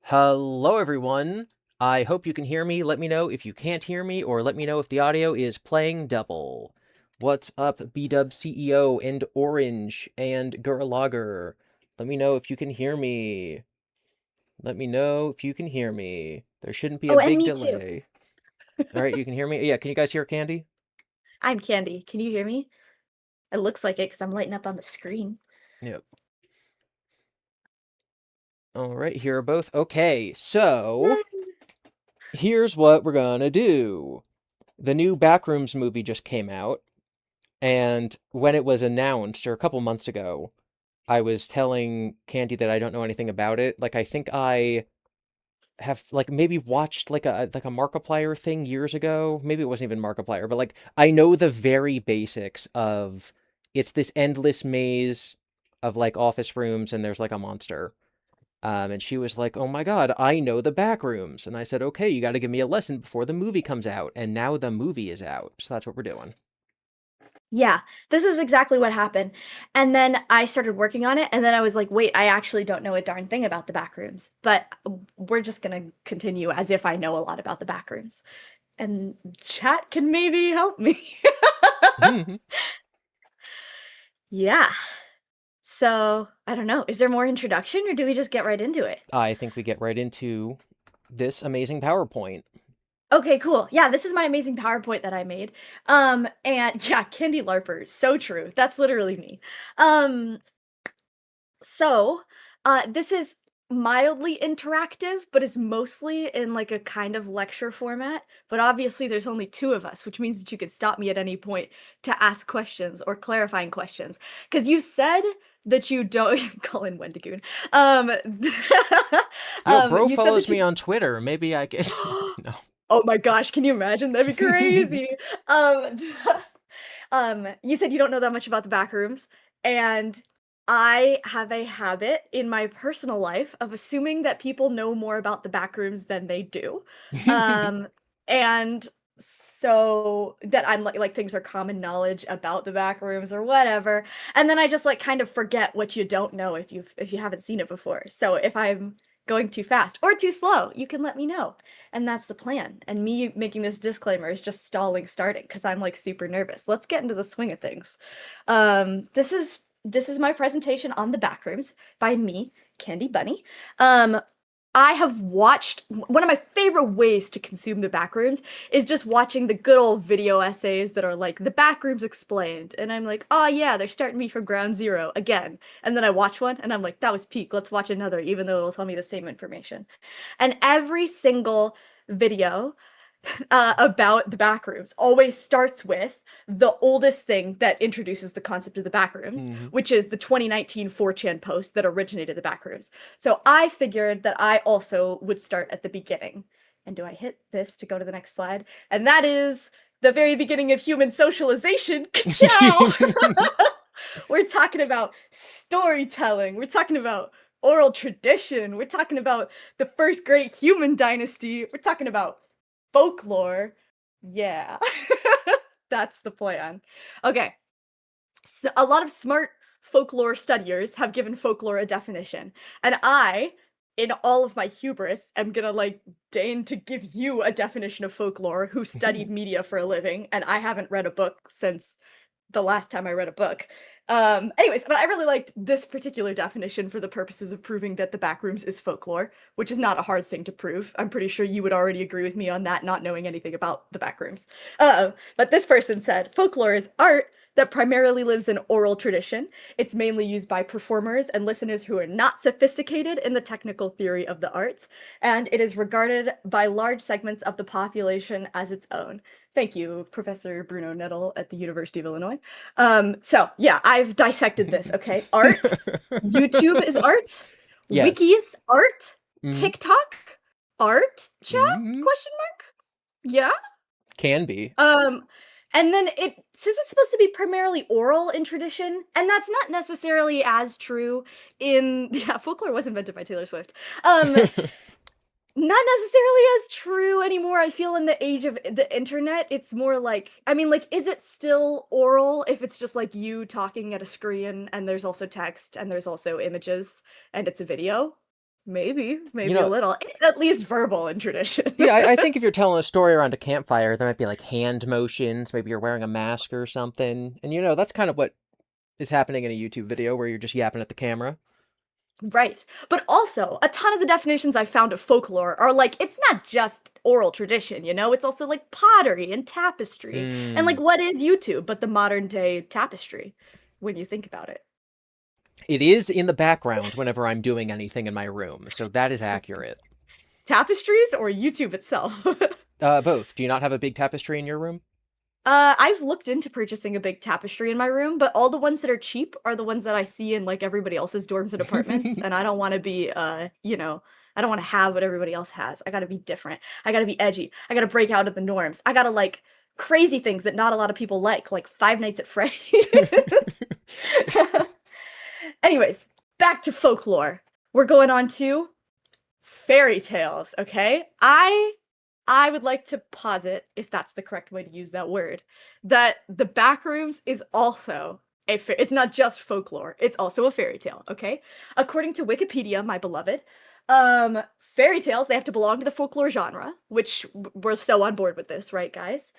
Hello, everyone. I hope you can hear me. Let me know if you can't hear me, or let me know if the audio is playing double. What's up, B-Dub CEO and Orange and Gurlager? Let me know if you can hear me. Let me know if you can hear me. There shouldn't be a Oh, and big me too. delay. All right, you can hear me? Yeah, can you guys hear Candy? I'm Candy. Can you hear me? It looks like it because I'm lighting up on the screen. Yep. All right, here are both. Okay, so Yay! here's what we're gonna do. The new Backrooms movie just came out. And when it was announced, or a couple months ago, I was telling Candy that I don't know anything about it. Like I think I have like maybe watched like a Markiplier thing years ago. Maybe it wasn't even Markiplier, but like I know the very basics of it's this endless maze of like office rooms and there's like a monster. And she was like, "Oh my God, I know the back rooms." And I said, "Okay, you got to give me a lesson before the movie comes out." And now the movie is out, so that's what we're doing. Yeah, this is exactly what happened. And then I started working on it, and then I was like, wait, I actually don't know a darn thing about the Backrooms. But we're just gonna continue as if I know a lot about the Backrooms. And chat can maybe help me. Yeah. So, I don't know. Is there more introduction or do we just get right into it? I think we get right into this amazing PowerPoint. Okay, cool. Yeah, this is my amazing PowerPoint that I made. And yeah, Candy Larper, so true. That's literally me. Um, this is mildly interactive, but is mostly in like a kind of lecture format. But obviously, there's only two of us, which means that you could stop me at any point to ask questions or clarifying questions. Because you said that you don't call in Wendigoon. Um, Yo, bro you said follows that me you on Twitter. Maybe I can. No. Oh my gosh, can you imagine? That'd be crazy. Um, you said you don't know that much about the back rooms, and I have a habit in my personal life of assuming that people know more about the back rooms than they do. Um, and so that I'm like things are common knowledge about the back rooms or whatever. And then I just like kind of forget what you don't know if you haven't seen it before. So if I'm going too fast or too slow, you can let me know. And that's the plan. And me making this disclaimer is just stalling starting because I'm like super nervous. Let's get into the swing of things. This is my presentation on the Backrooms by me, Candy Bunny. Um, I have watched one of my favorite ways to consume the Backrooms is just watching the good old video essays that are like the Backrooms explained, and I'm like, oh yeah, they're starting me from ground zero again. And then I watch one, and I'm like, that was peak. Let's watch another, even though it'll tell me the same information. And every single video about the backrooms always starts with the oldest thing that introduces the concept of the backrooms, hmm which is the 2019 4chan post that originated the backrooms. So I figured that I also would start at the beginning. And do I hit this to go to the next slide? And that is the very beginning of human socialization. Ciao! We're talking about storytelling. We're talking about oral tradition. We're talking about the first great human dynasty. We're talking about folklore. Yeah. That's the plan. Okay. So a lot of smart folklore studiers have given folklore a definition. And I, in all of my hubris, am gonna like deign to give you a definition of folklore who studied media for a living, and I haven't read a book since the last time I read a book. Anyways, but I really liked this particular definition for the purposes of proving that the Backrooms is folklore, which is not a hard thing to prove. I'm pretty sure you would already agree with me on that, not knowing anything about the Backrooms. But this person said folklore is art that primarily lives in oral tradition. It's mainly used by performers and listeners who are not sophisticated in the technical theory of the arts, and it is regarded by large segments of the population as its own. Thank you, Professor Bruno Nettle at the University of Illinois. So yeah, I've dissected this, okay? Art, YouTube is art, Yes. wikis, art, hmm TikTok, art, chat, hmm question mark? Yeah? Can be. Um, and then it says it's supposed to be primarily oral in tradition, and that's not necessarily as true in yeah, folklore was invented by Taylor Swift. Not necessarily as true anymore. I feel in the age of the internet, it's more like I mean, like, is it still oral if it's just like you talking at a screen and there's also text and there's also images and it's a video? Maybe You a know, little. It's at least verbal in tradition. yeah, I think if you're telling a story around a campfire, there might be like hand motions, maybe you're wearing a mask or something. And that's kind of what is happening in a YouTube video where you're just yapping at the camera. Right. But also, a ton of the definitions I found of folklore are like, it's not just oral tradition, you know? It's also like pottery and tapestry. And like, Hmm. what is YouTube but the modern day tapestry when you think about it? It is in the background whenever I'm doing anything in my room, so that is accurate. Tapestries or YouTube itself? Both. Do you not have a big tapestry in your room? I've looked into purchasing a big tapestry in my room, but all the ones that are cheap are the ones that I see in like everybody else's dorms and apartments, and I don't want to be, I don't want to have what everybody else has. I got to be different. I got to be edgy. I got to break out of the norms. I got to like crazy things that not a lot of people like Five Nights at Freddy's. Anyways, back to folklore. We're going on to fairy tales, okay? I would like to posit, if that's the correct way to use that word, that the Backrooms is also it's not just folklore, it's also a fairy tale, okay? According to Wikipedia, my beloved, fairy tales, they have to belong to the folklore genre, which we're so on board with this, right, guys?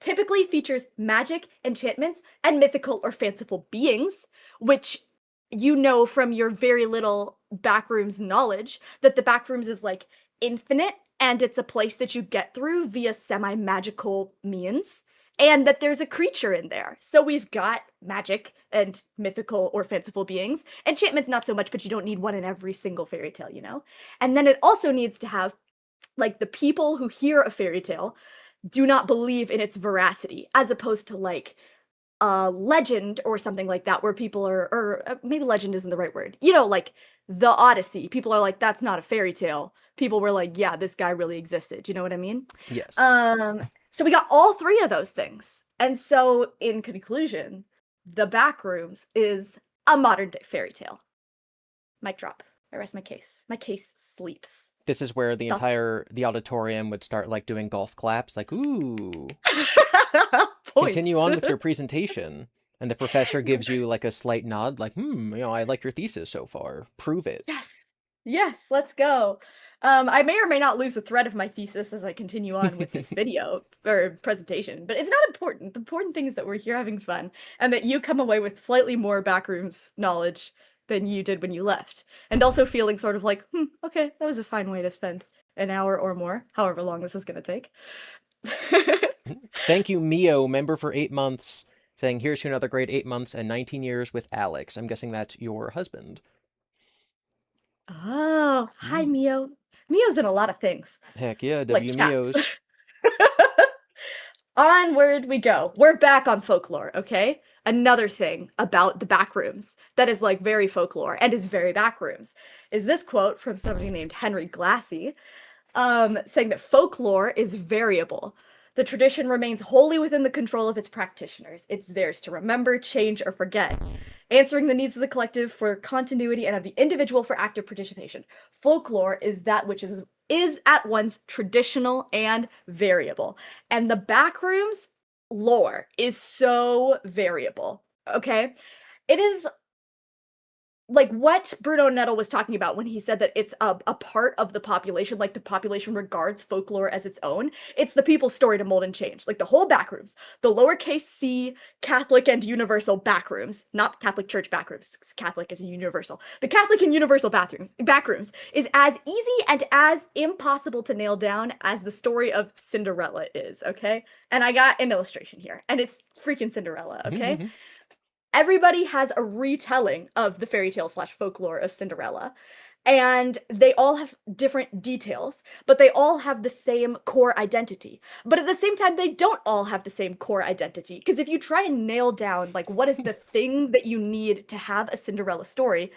Typically features magic, enchantments, and mythical or fanciful beings, which you know from your very little Backrooms knowledge that the Backrooms is like infinite and it's a place that you get through via semi-magical means, and that there's a creature in there. So we've got magic and mythical or fanciful beings. Enchantments, not so much, but you don't need one in every single fairy tale, you know? And then it also needs to have, like, the people who hear a fairy tale do not believe in its veracity, as opposed to, like, legend or something like that, where people are, or maybe legend isn't the right word. You know, like the Odyssey. People are like, that's not a fairy tale. People were like, yeah, this guy really existed. You know what I mean? Yes. So we got all three of those things. And so in conclusion, the Backrooms is a modern day fairy tale. Mic drop. I rest my case. My case sleeps. This is where Thoughts? the auditorium would start like doing golf claps, like, ooh, continue Points. on with your presentation. And the professor gives you like a slight nod, like, I like your thesis so far. Prove it. Yes. Yes, let's go. I may or may not lose the thread of my thesis as I continue on with this video or presentation, but it's not important. The important thing is that we're here having fun and that you come away with slightly more Backrooms knowledge than you did when you left. And also feeling sort of like, okay, that was a fine way to spend an hour or more, however long this is going to take. Thank you, Mio, member for 8 months, saying, here's to another great 8 months and 19 years with Alex. I'm guessing that's your husband. Oh, hi, Mio. Mio's in a lot of things, Heck yeah, like W cats. Mios. Onward we go. We're back on folklore, okay? Another thing about the Backrooms that is like very folklore and is very Backrooms is this quote from somebody named Henry Glassy, saying that folklore is variable. The tradition remains wholly within the control of its practitioners. It's theirs to remember, change, or forget, answering the needs of the collective for continuity and of the individual for active participation. Folklore is that which is at once traditional and variable. And the Backrooms lore is so variable, okay? It is like what Bruno Nettle was talking about when he said that it's a part of the population, like the population regards folklore as its own. It's the people's story to mold and change. Like the whole Backrooms, the lowercase c Catholic and universal Backrooms, not Catholic Church Backrooms. Catholic is a universal. The Catholic and universal Backrooms is as easy and as impossible to nail down as the story of Cinderella is, okay? And I got an illustration here, and it's freaking Cinderella, okay? Everybody has a retelling of the fairy tale slash folklore of Cinderella. And they all have different details, but they all have the same core identity. But at the same time, they don't all have the same core identity. Because if you try and nail down, like, what is the thing that you need to have a Cinderella story,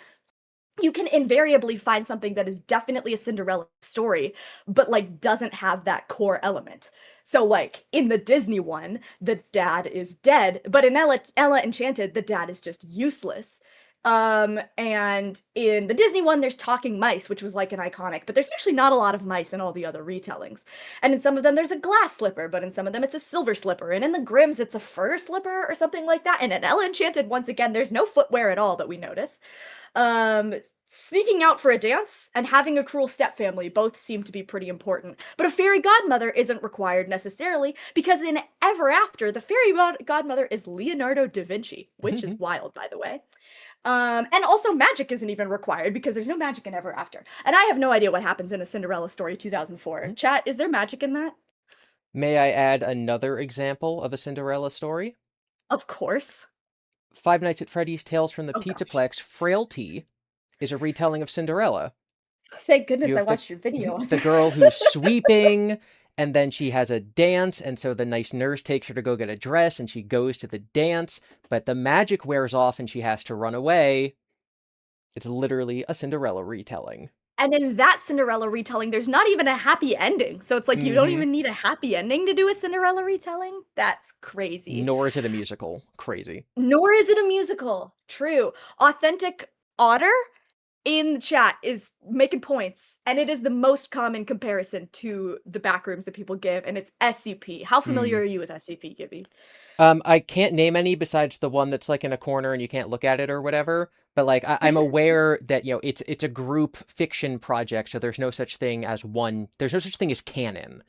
you can invariably find something that is definitely a Cinderella story, but like doesn't have that core element. So like in the Disney one, the dad is dead, but in Ella Enchanted, the dad is just useless. And in the Disney one, there's talking mice, which was like an iconic, but there's actually not a lot of mice in all the other retellings. And in some of them, there's a glass slipper, but in some of them, it's a silver slipper. And in the Grimms, it's a fur slipper or something like that. And in Ella Enchanted, once again, there's no footwear at all that we notice. Um, Sneaking out for a dance and having a cruel stepfamily both seem to be pretty important. But a fairy godmother isn't required necessarily because in Ever After, the fairy godmother is Leonardo da Vinci, which is wild, by the way. And also magic isn't even required because there's no magic in Ever After. And I have no idea what happens in A Cinderella Story 2004. Chat, is there magic in that? May I add another example of a Cinderella story? Of course. Five Nights at Freddy's Tales from the Oh gosh. Pizzaplex Frailty is a retelling of Cinderella. Thank You goodness I have watched your video on the that. girl who's sweeping, and then she has a dance, and so the nice nurse takes her to go get a dress, and she goes to the dance, but the magic wears off and she has to run away. It's literally a Cinderella retelling. And in that Cinderella retelling, there's not even a happy ending. So it's like you don't Mm-hmm. even need a happy ending to do a Cinderella retelling. That's crazy. Nor is it a musical. Crazy. Nor is it a musical. True. Authentic Otter in the chat is making points, and it is the most common comparison to the Backrooms that people give, and it's SCP. How familiar Mm. are you with SCP, GiBi? I can't name any besides the one that's like in a corner and you can't look at it or whatever. But like I'm aware that it's a group fiction project, so there's no such thing as one. There's no such thing as canon,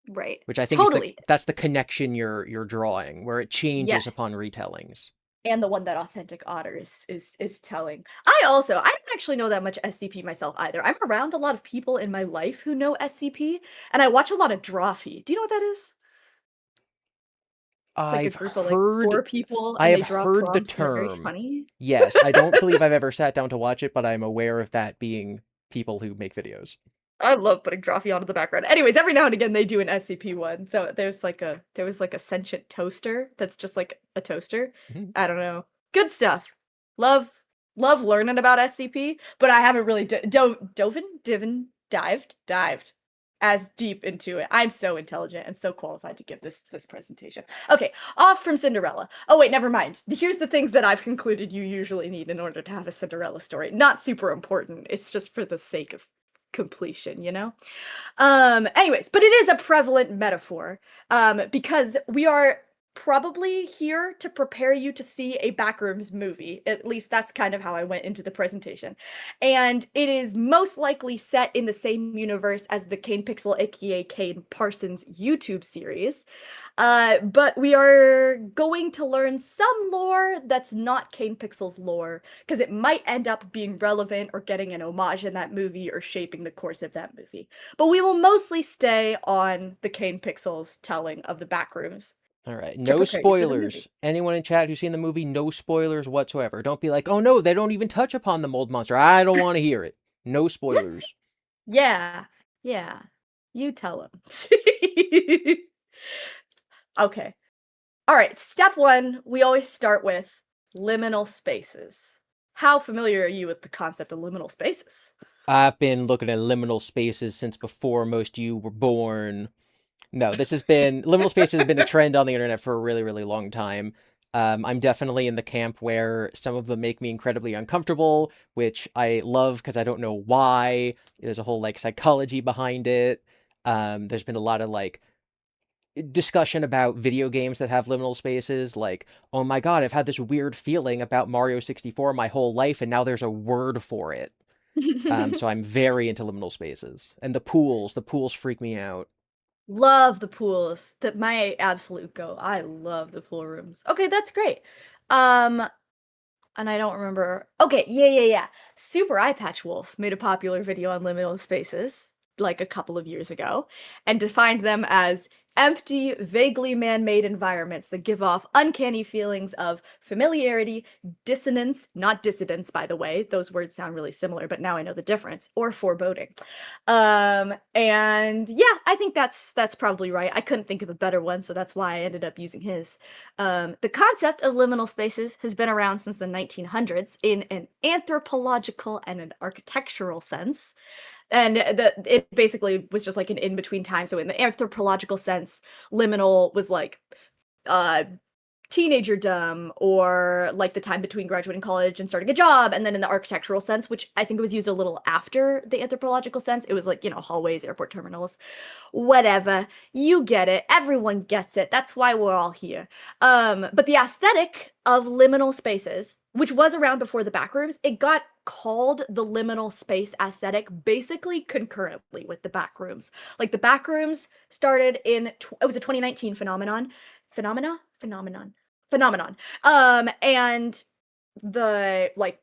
Right. which I think is Totally. that's the connection you're drawing, where it changes Yes. upon retellings. And the one that Authentic Otter is telling. I don't actually know that much SCP myself either. I'm around a lot of people in my life who know SCP, and I watch a lot of Drawfee. Do you know what that is? It's like a I've group of like heard 4 people I and have they draw heard the prompts and they're very term. funny. Yes, I don't believe I've ever sat down to watch it, but I'm aware of that being people who make videos. I love putting Drawfee onto the background. Anyways, every now and again they do an SCP one. So there was like a sentient toaster that's just like a toaster. Mhm. I don't know. Good stuff. Love love learning about SCP, but I haven't really dived as deep into it. I'm so intelligent and so qualified to give this presentation. Okay, off from Cinderella. Oh wait, never mind. Here's the things that I've concluded you usually need in order to have a Cinderella story. Not super important. It's just for the sake of completion, you know? Anyways, but it is a prevalent metaphor, because we are probably here to prepare you to see a Backrooms movie. At least that's kind of how I went into the presentation. And it is most likely set in the same universe as the Kane Pixel, aka Kane Parsons YouTube series. But we are going to learn some lore that's not Kane Pixel's lore, because it might end up being relevant or getting an homage in that movie or shaping the course of that movie. But we will mostly stay on the Kane Pixel's telling of the Backrooms All right, to no prepare you for the movie. spoilers. Anyone in chat who's seen the movie, no spoilers whatsoever. Don't be like, oh no, they don't even touch upon the mold monster. I don't want to hear it. No spoilers. Yeah, yeah. You tell him. Okay. All right, step 1, we always start with liminal spaces. How familiar are you with the concept of liminal spaces? I've been looking at liminal spaces since before most of you were born. No, this has been liminal spaces have been a trend on the internet for a really, really long time. I'm definitely in the camp where some of them make me incredibly uncomfortable, which I love because I don't know why. There's a whole like psychology behind it. There's been a lot of like discussion about video games that have liminal spaces, like, oh my god, I've had this weird feeling about Mario 64 my whole life, and now there's a word for it. So I'm very into liminal spaces. And the pools freak me out. Love the pools. That my absolute go. I love the pool rooms. Okay, that's great. Um, and I don't remember. Okay, yeah. Super Eye Patch Wolf made a popular video on liminal spaces like a couple of years ago and defined them as empty, vaguely man-made environments that give off uncanny feelings of familiarity, dissonance, not dissidence, by the way. Those words sound really similar, but now I know the difference, or foreboding. And yeah, I think that's probably right. I couldn't think of a better one, so that's why I ended up using his. The concept of liminal spaces has been around since the 1900s in an anthropological and an architectural sense. And it basically was just like an in-between time. So in the anthropological sense, liminal was like uh teenagerdom, or like the time between graduating college and starting a job. And then in the architectural sense, which I think was used a little after the anthropological sense, it was like, hallways, airport terminals, whatever. You get it. Everyone gets it. That's why we're all here. But the aesthetic of liminal spaces, which was around before the backrooms, it got called the liminal space aesthetic basically concurrently with the backrooms. Like the backrooms started it was a 2019 phenomenon. And the like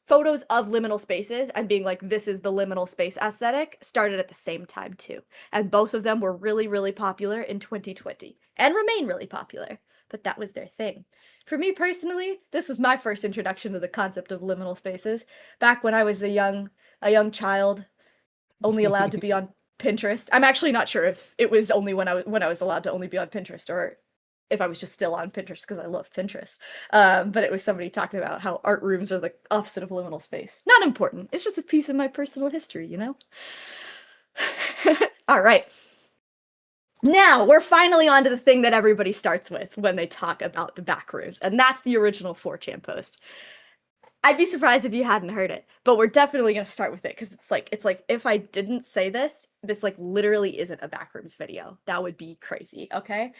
photos of liminal spaces and being like, this is the liminal space aesthetic started at the same time too. And both of them were really, really popular in 2020 and remain really popular. But that was their thing. For me personally, this was my first introduction to the concept of liminal spaces back when I was a young child, only allowed to be on Pinterest. I'm actually not sure if it was only when I was allowed to only be on Pinterest, or if I was just still on Pinterest because I love Pinterest. But it was somebody talking about how art rooms are the opposite of liminal space. Not important. It's just a piece of my personal history, you know? All right. Now, we're finally on to the thing that everybody starts with when they talk about the backrooms, and that's the original 4chan post. I'd be surprised if you hadn't heard it, but we're definitely going to start with it because it's like if I didn't say this like literally isn't a backrooms video. That would be crazy, okay?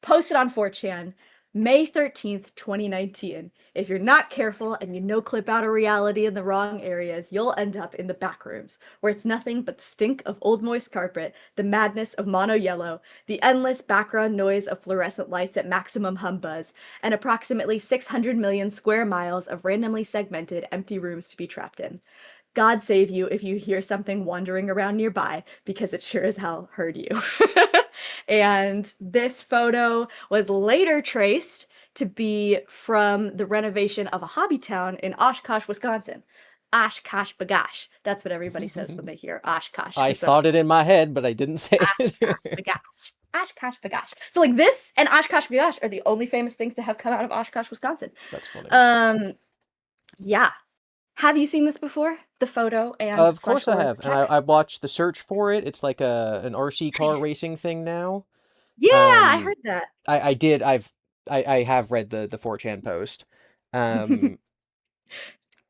Posted on 4chan, May 13th, 2019. If you're not careful and you no-clip out of reality in the wrong areas, you'll end up in the backrooms, where it's nothing but the stink of old moist carpet, the madness of mono yellow, the endless background noise of fluorescent lights at maximum hum buzz, and approximately 600 million square miles of randomly segmented empty rooms to be trapped in. God save you if you hear something wandering around nearby, because it sure as hell heard you. And this photo was later traced to be from the renovation of a hobby town in Oshkosh, Wisconsin. Oshkosh Bagosh. That's what everybody says when they hear Oshkosh. I thought it in my head, but I didn't say Oshkosh it. Bagosh. Oshkosh Bagosh. So like this and Oshkosh Bagosh are the only famous things to have come out of Oshkosh, Wisconsin. That's funny. Yeah. Have you seen this before? The photo and Of course I or have, and text? I watched the search for it. It's like an RC car Nice. racing thing now. Yeah, I Um, heard that. I did. I have read the 4chan post. Um,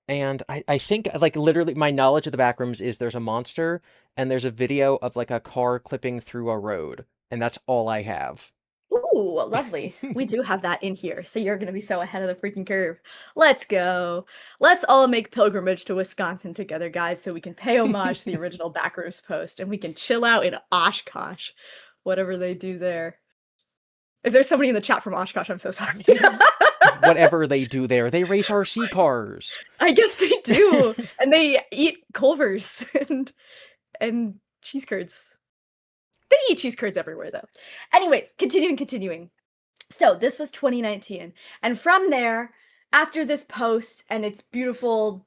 and I think like literally my knowledge of the backrooms is there's a monster and there's a video of like a car clipping through a road, and that's all I have. Ooh, lovely. We do have that in here, so you're gonna be so ahead of the freaking curve. Let's go. Let's all make pilgrimage to Wisconsin together, guys, so we can pay homage to the original Backrooms post and we can chill out in Oshkosh, whatever they do there. If there's somebody in the chat from Oshkosh, I'm so sorry. Whatever they do there, they race RC cars. I guess they do. And they eat Culvers and cheese curds. They eat cheese curds everywhere though. Anyways, continuing. So this was 2019. And from there, after this post and its beautifulness,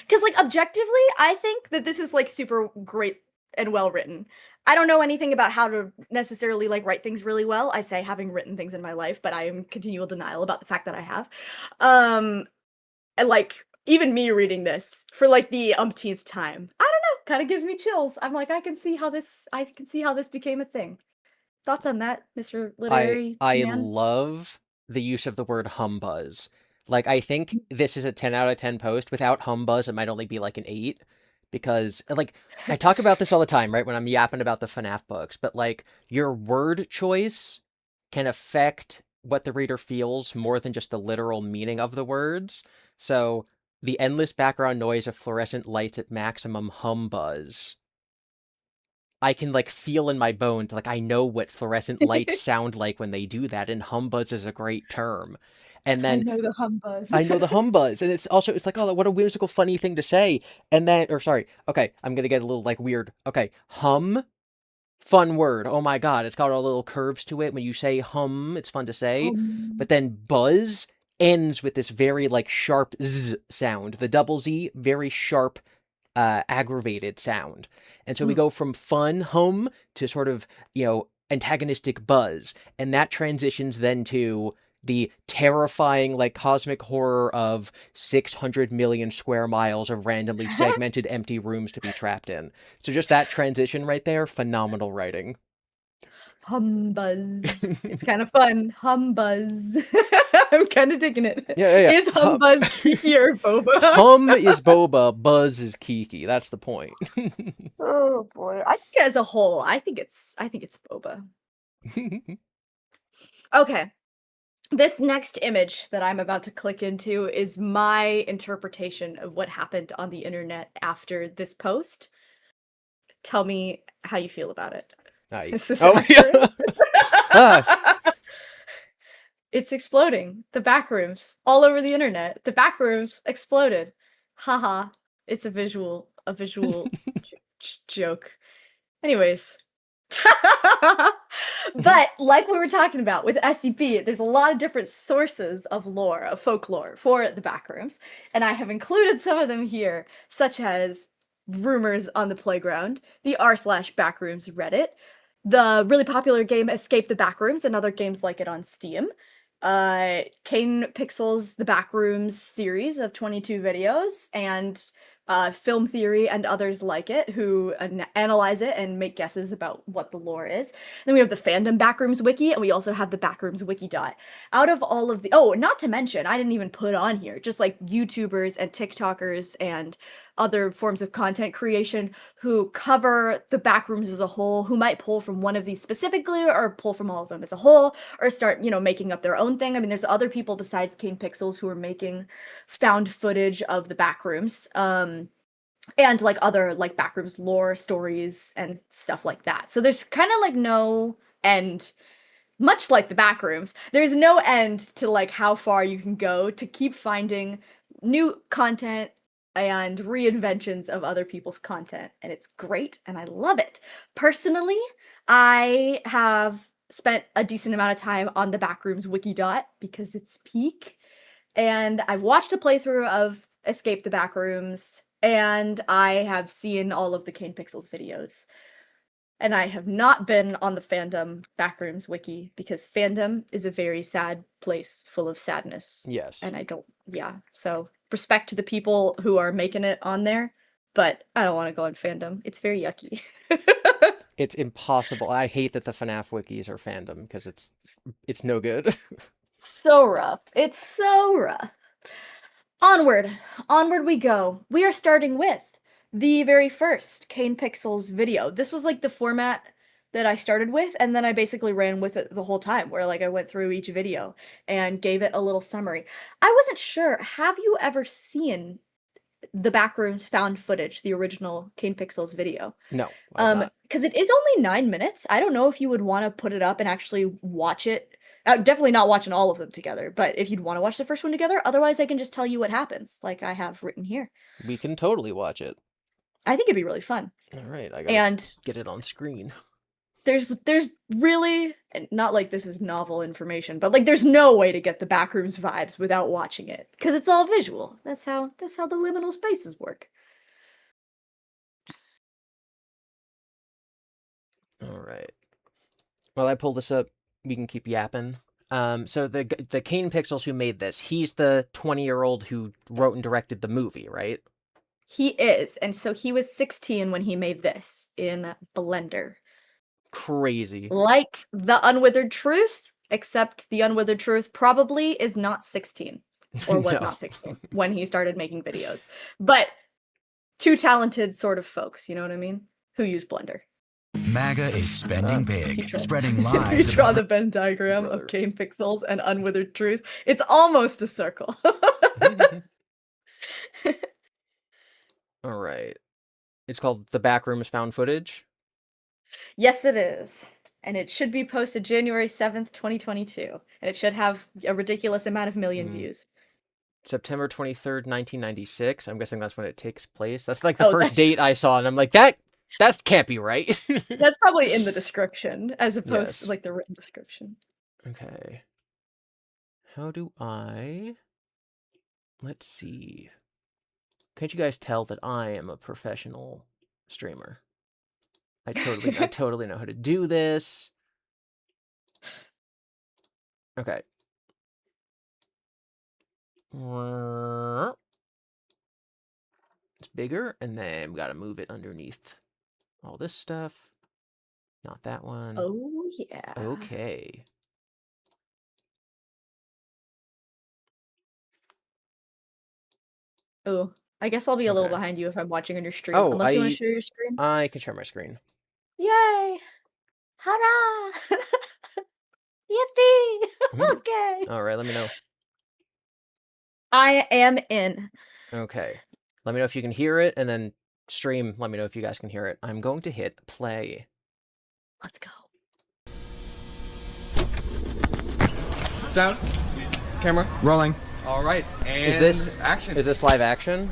because like objectively, I think that this is like super great and well written. I don't know anything about how to necessarily like write things really well. I say having written things in my life, but I am in continual denial about the fact that I have. And like even me reading this for like the umpteenth time, I don't know, kind of gives me chills. I'm like, I can see how this became a thing. Thoughts on that, Mr. Literary I Man? love the use of the word humbuzz. Like I think this is a 10 out of 10 post. Without humbuzz, it might only be like an 8 because like I talk about this all the time, right? When I'm yapping about the FNAF books, but like your word choice can affect what the reader feels more than just the literal meaning of the words. So the endless background noise of fluorescent lights at maximum humbuzz. I can like feel in my bones, like I know what fluorescent lights sound like when they do that, and humbuzz is a great term. And I then know the humbuzz. I know the humbuzz, and it's like, oh, what a whimsical, funny thing to say. And then, or sorry, okay, I'm gonna get a little like weird. Okay, fun word. Oh my god, it's got all little curves to it. When you say hum, it's fun to say. But then buzz ends with this very like sharp z sound. The double Z, very sharp, aggravated sound. And so we go from fun hum to sort of, antagonistic buzz. And that transitions then to the terrifying, like, cosmic horror of 600 million square miles of randomly segmented empty rooms to be trapped in. So just that transition right there, phenomenal writing. Humbuzz. It's kind of fun. Humbuzz. I'm kind of digging it. Yeah, yeah, Is yeah. Humbuzz Kiki or Boba? Hum is Boba, Buzz is Kiki. That's the point. Oh boy. I think as a whole, I think it's Boba. Okay. This next image that I'm about to click into is my interpretation of what happened on the internet after this post. Tell me how you feel about it. Is this Oh accurate? yeah. Ah, It's exploding. The backrooms all over the internet. The backrooms exploded. Haha. It's a visual joke. Anyways. But like we were talking about with SCP, there's a lot of different sources of lore, of folklore for the backrooms, and I have included some of them here, such as rumors on the playground, the r/backrooms Reddit, the really popular game Escape the Backrooms, and other games like it on Steam, Kane Pixel's The Backrooms series of 22 videos, and Film Theory and others like it who analyze it and make guesses about what the lore is. Then we have the fandom Backrooms wiki, and we also have the Backrooms wiki dot. Out of all of the, oh, not to mention, I didn't even put on here, just like YouTubers and TikTokers and other forms of content creation who cover the Backrooms as a whole, who might pull from one of these specifically or pull from all of them as a whole, or start, making up their own thing. I mean, there's other people besides Kane Pixels who are making found footage of the Backrooms. And like other like Backrooms lore stories and stuff like that. So there's kind of like no end, much like the Backrooms. There's no end to like how far you can go to keep finding new content and reinventions of other people's content, and it's great and I love it. Personally, I have spent a decent amount of time on the Backrooms wiki dot because it's peak, and I've watched a playthrough of Escape the Backrooms, and I have seen all of the Kane Pixels videos. And I have not been on the fandom Backrooms wiki because fandom is a very sad place full of sadness. yes. And I don't, yeah. So respect to the people who are making it on there, but I don't want to go on fandom. It's very yucky. It's impossible. I hate that the FNAF wikis are fandom because it's no good. So rough. It's so rough. Onward, onward we go. We are starting with the very first Kane Pixels video. This was like the format that I started with, and then I basically ran with it the whole time, where like I went through each video and gave it a little summary. I wasn't sure, have you ever seen the Backrooms found footage, the original Kane Pixels video? No, I've not. Because it is only 9 minutes. I don't know if you would want to put it up and actually watch it. Definitely not watching all of them together, but if you'd want to watch the first one together, otherwise I can just tell you what happens, like I have written here. We can totally watch it. I think it'd be really fun. All right, I gotta And get it on screen. there's really, and not like this is novel information, but like there's no way to get the Backrooms vibes without watching it because it's all visual. That's how the liminal spaces work. All right. While I pull this up, we can keep yapping. So the Kane Pixels who made this, he's the 20-year-old who wrote and directed the movie, right? He is, and so he was 16 when he made this in Blender. Crazy. Like the Unwithered Truth, except the Unwithered Truth probably is not 16 or was No. not 16 when he started making videos. But two talented sort of folks, you know what I mean? Who use Blender. MAGA is spending big, spreading If lies you draw about the Venn diagram Brother. of Kane Pixels and Unwithered Truth, it's almost a circle. All right. It's called The Backrooms Found Footage. Yes, it is. And it should be posted January 7th, 2022. And it should have a ridiculous amount of million views. September 23rd, 1996. I'm guessing that's when it takes place. That's like the Oh, first date I saw, and I'm like, that can't be right. That's probably in the description as opposed Yes. to like the written description. Okay. How do I... Let's see. Can't you guys tell that I am a professional streamer? I totally know how to do this. Okay. It's bigger, and then we gotta move it underneath all this stuff. Not that one. Oh yeah. Okay. Oh, I guess I'll be a little Okay. behind you if I'm watching on your stream, Oh, unless you want to share your screen. I can share my screen. Yay! Hurrah! Yippee! Okay. All right, let me know. I am in. Okay. Let me know if you can hear it, and then stream, let me know if you guys can hear it. I'm going to hit play. Let's go. Sound. Camera. Rolling. All right. And Is this action? Is this live action?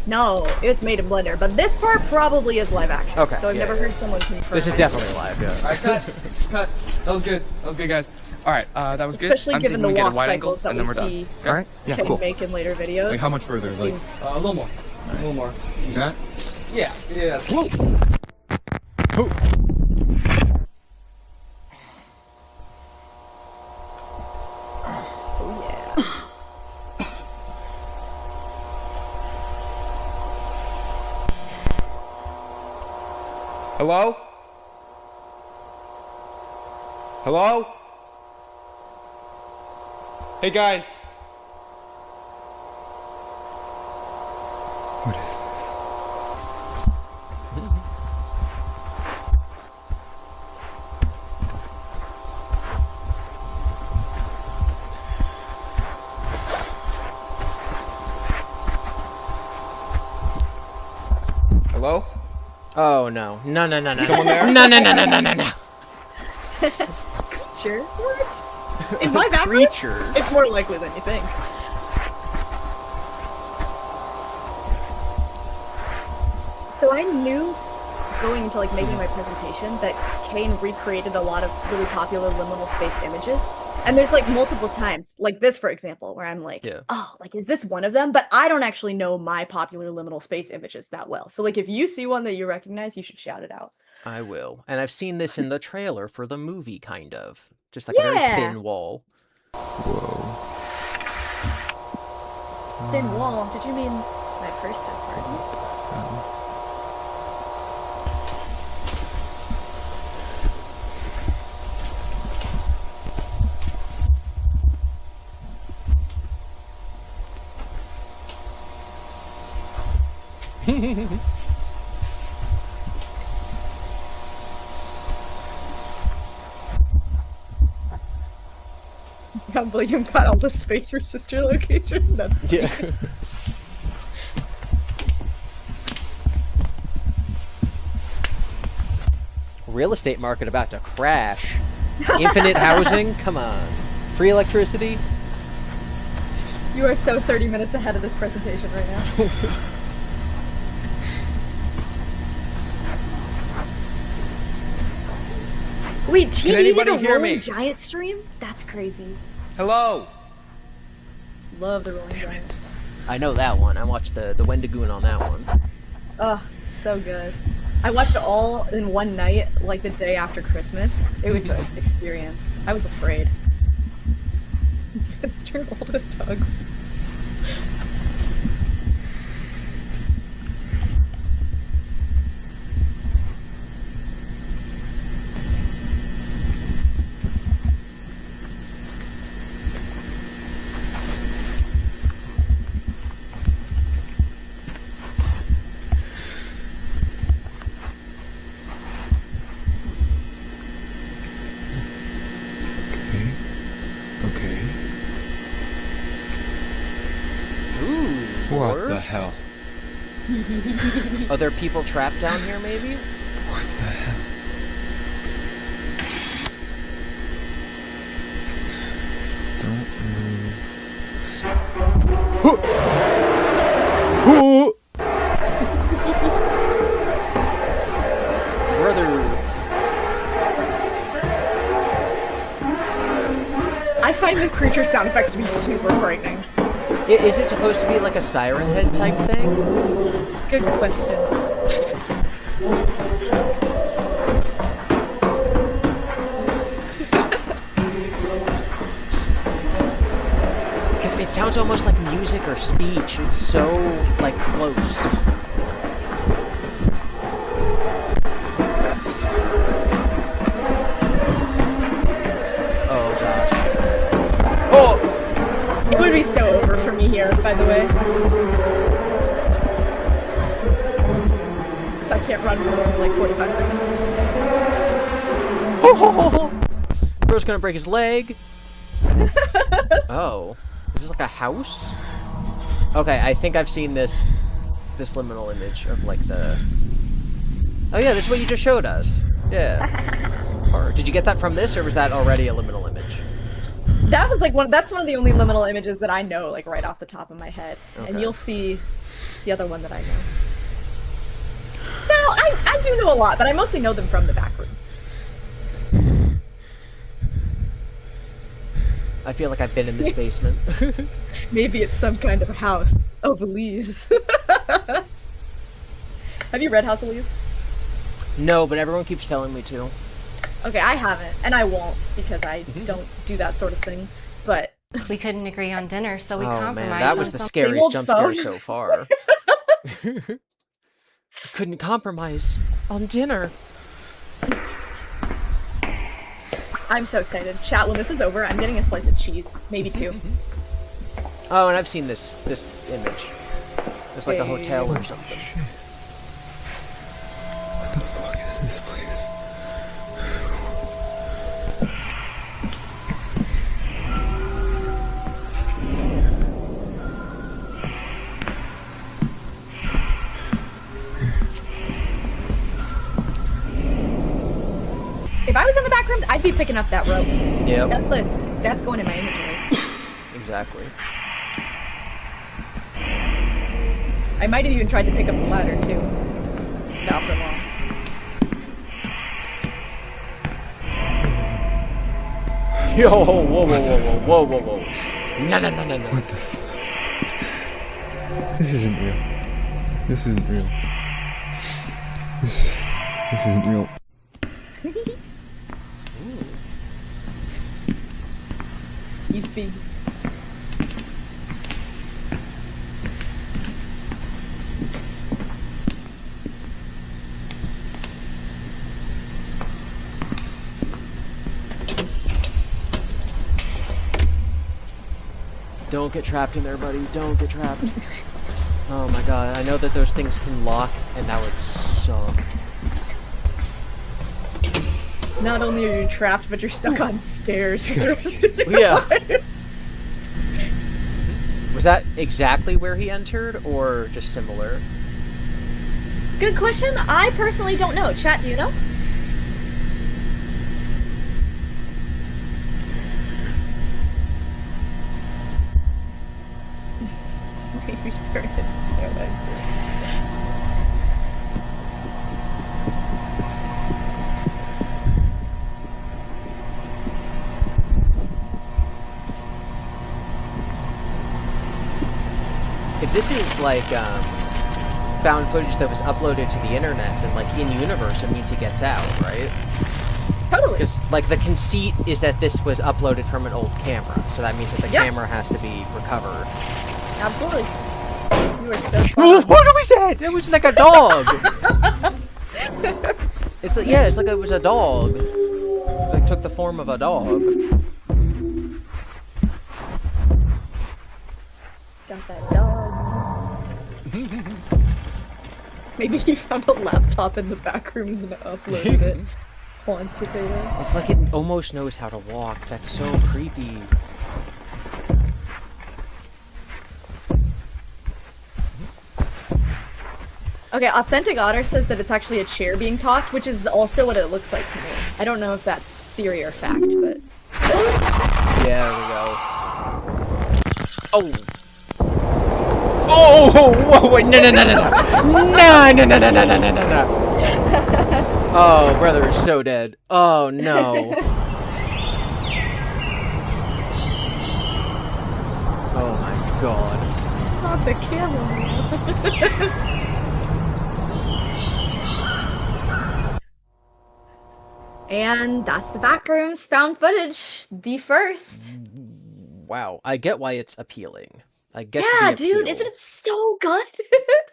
No, it's made in Blender, but this part probably is live action. Okay, So I've yeah, never yeah. heard someone confirm. This is definitely live, All yeah. right, cut. Cut. That was good. That was good, guys. All right, that was good. Especially I'm given the thinking we get a walk wide angle, cycles that and then we we're done. see All right. Yeah, Ken cool. make in later videos. Like how much further? Like Seems- A little more. A little more. that? Yeah. Yeah. Oh yeah. Hello? Hello? Hey guys. What is this? Hello? Oh, no. No, no, no, no. Someone there? No, no, no, no, no, no, no. Sure. What? In live action? Creatures. It's more likely than you think. So I knew going into like making my presentation that Kane recreated a lot of really popular liminal space images. And there's like multiple times, like this for example, where I'm like, Yeah. oh, like is this one of them? But I don't actually know my popular liminal space images that well. So like if you see one that you recognize, you should shout it out. I will. And I've seen this in the trailer for the movie, kind of. Just like a very Yeah. thin wall. Whoa. Thin wall. Did you mean my first party? Yeah, William got all the space for sister location. That's funny. Yeah. Real estate market about to crash. Infinite housing? Come on. Free electricity? You are so 30 minutes ahead of this presentation right now. Wait, TD anybody did a hear Rolling me? Giant stream? That's crazy. Hello? Love the Rolling Giant. I know that one. I watched the Wendigoon on that one. Oh, so good. I watched it all in one night, like the day after Christmas. It was an experience. I was afraid. It's your oldest hugs. Okay. Ooh. What Lord. the hell? Are there people trapped down here, maybe? What the hell? Don't move. Brother. I find the creature sound effects to be super frightening. Is it supposed to be like a siren head type thing? Good question. Because it sounds almost like music or speech. It's so, like, close. by the way. 'Cause I can't run for more than like 45 seconds. Bro's gonna break his leg. Oh, is this like a house? Okay, I think I've seen this liminal image of like the. Oh yeah, this is what you just showed us. Yeah. Or did you get that from this, or was that already a liminal image? That was like that's one of the only liminal images that I know like right off the top of my head. Okay. And you'll see the other one that I know. No, I do know a lot, but I mostly know them from the back room. I feel like I've been in this basement. Maybe it's some kind of a house of leaves. Have you read House of Leaves? No, but everyone keeps telling me to. Okay, I haven't, and I won't because I don't do that sort of thing. But We couldn't agree on dinner, so we Oh compromised man, that was on the something. scariest old jump scare phone. so far. Couldn't compromise on dinner. I'm so excited. Chat, when this is over, I'm getting a slice of cheese, maybe two. Oh, and I've seen this image. It's like a hotel or something. What the fuck is this place? If I was in the back rooms, I'd be picking up that rope. Yep, That's going in my inventory. exactly. I might have even tried to pick up the ladder too. Not for long. Yo, whoa, whoa, whoa, whoa, whoa, whoa, whoa. No, no, no, no, no. What the f... This isn't real. This isn't real. This isn't real. East speed. Don't get trapped in there, buddy. Don't get trapped. Oh my god, I know that those things can lock, and that would suck. Not only are you trapped, but you're stuck on stairs for the rest of your Yeah. life. Was that exactly where he entered, or just similar? Good question. I personally don't know. Chat, do you know? Maybe there is. If this is like found footage that was uploaded to the internet, then like in universe, it means he gets out, right? Totally. Because like the conceit is that this was uploaded from an old camera, so that means that the Yeah. camera has to be recovered. Absolutely. You are so What spot do we say? It was like a dog. It's like yeah, it's like it was a dog. Like took the form of a dog. Got that dog. Maybe he found a laptop in the back rooms and uploaded it. Juan's potato. It's like it almost knows how to walk. That's so creepy. Okay, Authentic Otter says that it's actually a chair being tossed, which is also what it looks like to me. I don't know if that's theory or fact, but... Yeah, there we go. Oh! Oh! Whoa! Wait, no, no, no, no, no! No, no, no, no, no, no, no, no, no! Oh, brother is so dead. Oh, no. Oh my god. Not the camera. And that's the Backrooms found footage, the first. Wow, I get why it's appealing. I get Yeah, the dude, appeal. isn't it so good?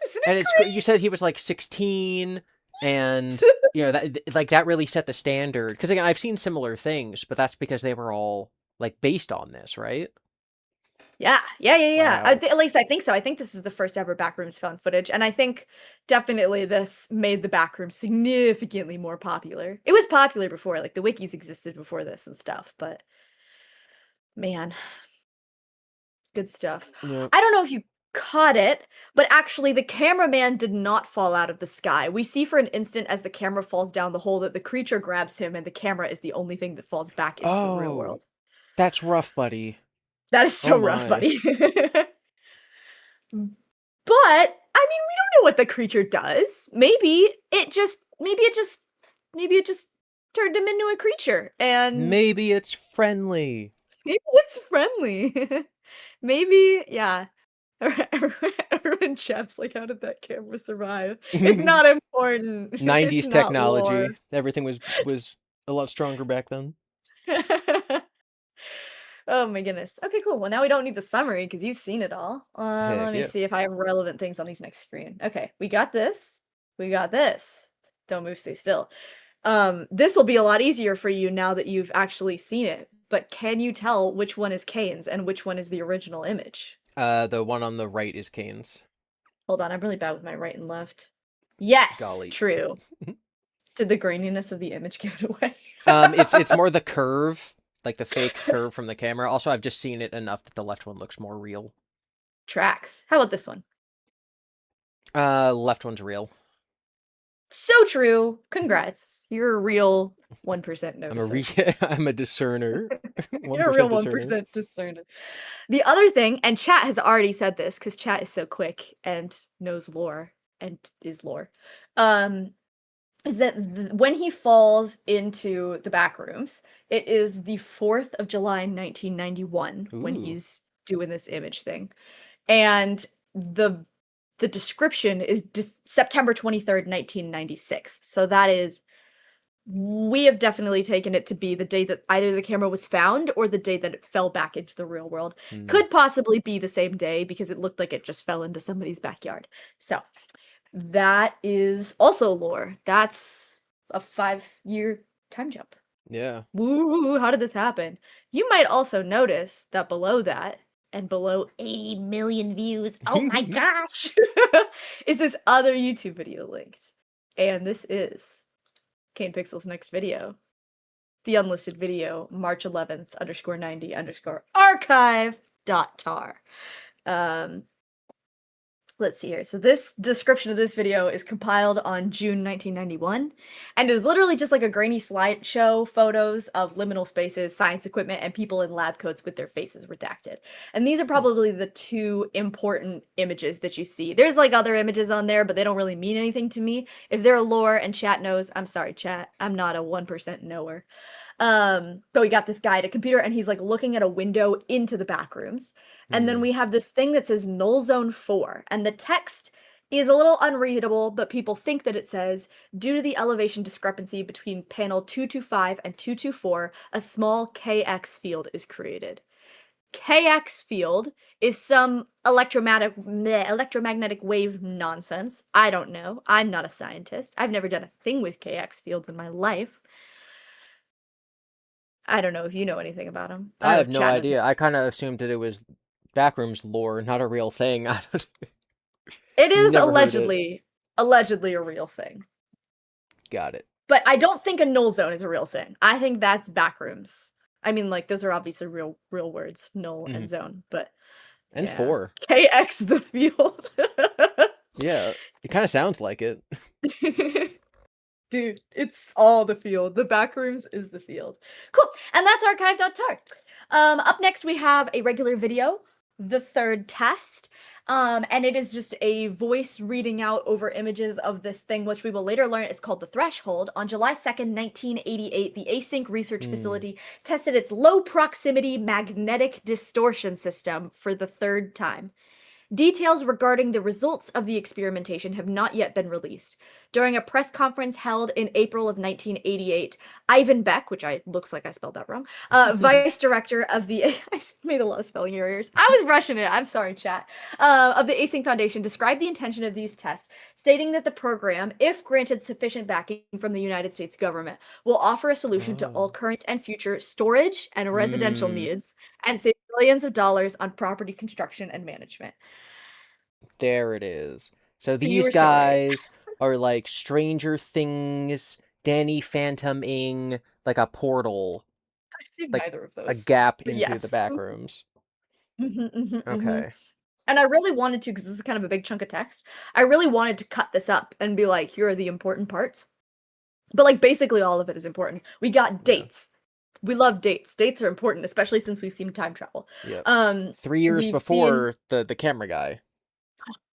Isn't And it it's great? you said he was like 16 and you know that like that really set the standard because again I've seen similar things but that's because they were all like based on this, right? Yeah. Wow. At least I think so. I think this is the first ever Backrooms found footage, and I think definitely this made the Backrooms significantly more popular. It was popular before, like the wikis existed before this and stuff, but man, good stuff. Yep. I don't know if you caught it, but actually the cameraman did not fall out of the sky. We see for an instant as the camera falls down the hole that the creature grabs him, and the camera is the only thing that falls back into the real Oh, world. that's rough, buddy. That is so Oh rough, my. buddy. But I mean, we don't know what the creature does. Maybe it just turned him into a creature, and Maybe it's friendly. maybe it's friendly. Maybe, yeah. Everyone chefs like, how did that camera survive? It's not important. It's 90s not technology. lore. Everything was a lot stronger back then. Oh my goodness. Okay, cool. Well, now we don't need the summary because you've seen it all. Heck Let me yeah. see if I have relevant things on these next screen. Okay, we got this. We got this. Don't move, stay still. This will be a lot easier for you now that you've actually seen it. But can you tell which one is Kane's and which one is the original image? The one on the right is Kane's. Hold on, I'm really bad with my right and left. Yes, Golly. true. Did the graininess of the image give it away? It's more the curve, like the fake curve from the camera. Also, I've just seen it enough that the left one looks more real. Tracks. How about this one? Left one's real. So true. Congrats. You're a real 1% noticer. I'm a discerner. You're a real 1% 1% discerner. The other thing, and chat has already said this because chat is so quick and knows lore and is lore, is that when he falls into the back rooms, it is the 4th of July 1991 when Ooh. he's doing this image thing. And the description is September 23rd, 1996. So that is, we have definitely taken it to be the day that either the camera was found or the day that it fell back into the real world. Could possibly be the same day because it looked like it just fell into somebody's backyard. So that is also lore. That's a 5-year time jump. Yeah. Woo, how did this happen? You might also notice that below that, and below 80 million views, oh my gosh, is this other YouTube video linked. And this is Kane Pixel's next video. The unlisted video, March 11th, _90 _archive.tar. Let's see here. So this description of this video is compiled on June 1991, and it is literally just like a grainy slideshow, photos of liminal spaces, science equipment, and people in lab coats with their faces redacted. And these are probably the two important images that you see. There's like other images on there, but they don't really mean anything to me. If they're a lore and chat knows, I'm sorry, chat. I'm not a 1% knower. But we got this guy at a computer and he's like looking at a window into the back rooms. And then we have this thing that says Null Zone 4. And the text is a little unreadable, but people think that it says, due to the elevation discrepancy between panel 225 and 224, a small KX field is created. KX field is some electromagnetic wave nonsense. I don't know. I'm not a scientist. I've never done a thing with KX fields in my life. I don't know if you know anything about them. I have no idea. I kind of assumed that it was Backrooms lore, not a real thing. It is Never heard allegedly a real thing. Got it. But I don't think a null zone is a real thing. I think that's Backrooms. I mean, like, those are obviously real words, null and zone, but And yeah. 4. KX the field. Yeah, it kind of sounds like it. Dude, it's all the field. The Backrooms is the field. Cool. And that's archive.tar. Up next, we have a regular video, the third test. And it is just a voice reading out over images of this thing, which we will later learn is called the threshold. On July 2nd, 1988, the Async Research Facility tested its low proximity magnetic distortion system for the third time. Details regarding the results of the experimentation have not yet been released. During a press conference held in April of 1988, Ivan Beck, which looks like I spelled that wrong, vice director of the, I made a lot of spelling errors. I was rushing it. I'm sorry, chat. Of the Async Foundation described the intention of these tests, stating that the program, if granted sufficient backing from the United States government, will offer a solution to all current and future storage and residential needs and save billions of dollars on property construction and management. There it is. So You these were so right. guys are like Stranger Things, Danny Phantom-ing, like a portal, I've seen like neither of a those, gap but into the yes. back rooms. Mhm. Okay. And I really wanted to, because this is kind of a big chunk of text, I really wanted to cut this up and be like, here are the important parts. But like basically all of it is important. We got Yeah. dates. We love dates. Dates are important, especially since we've seen time travel. Yep. Um, 3 years we've seen, before the camera guy.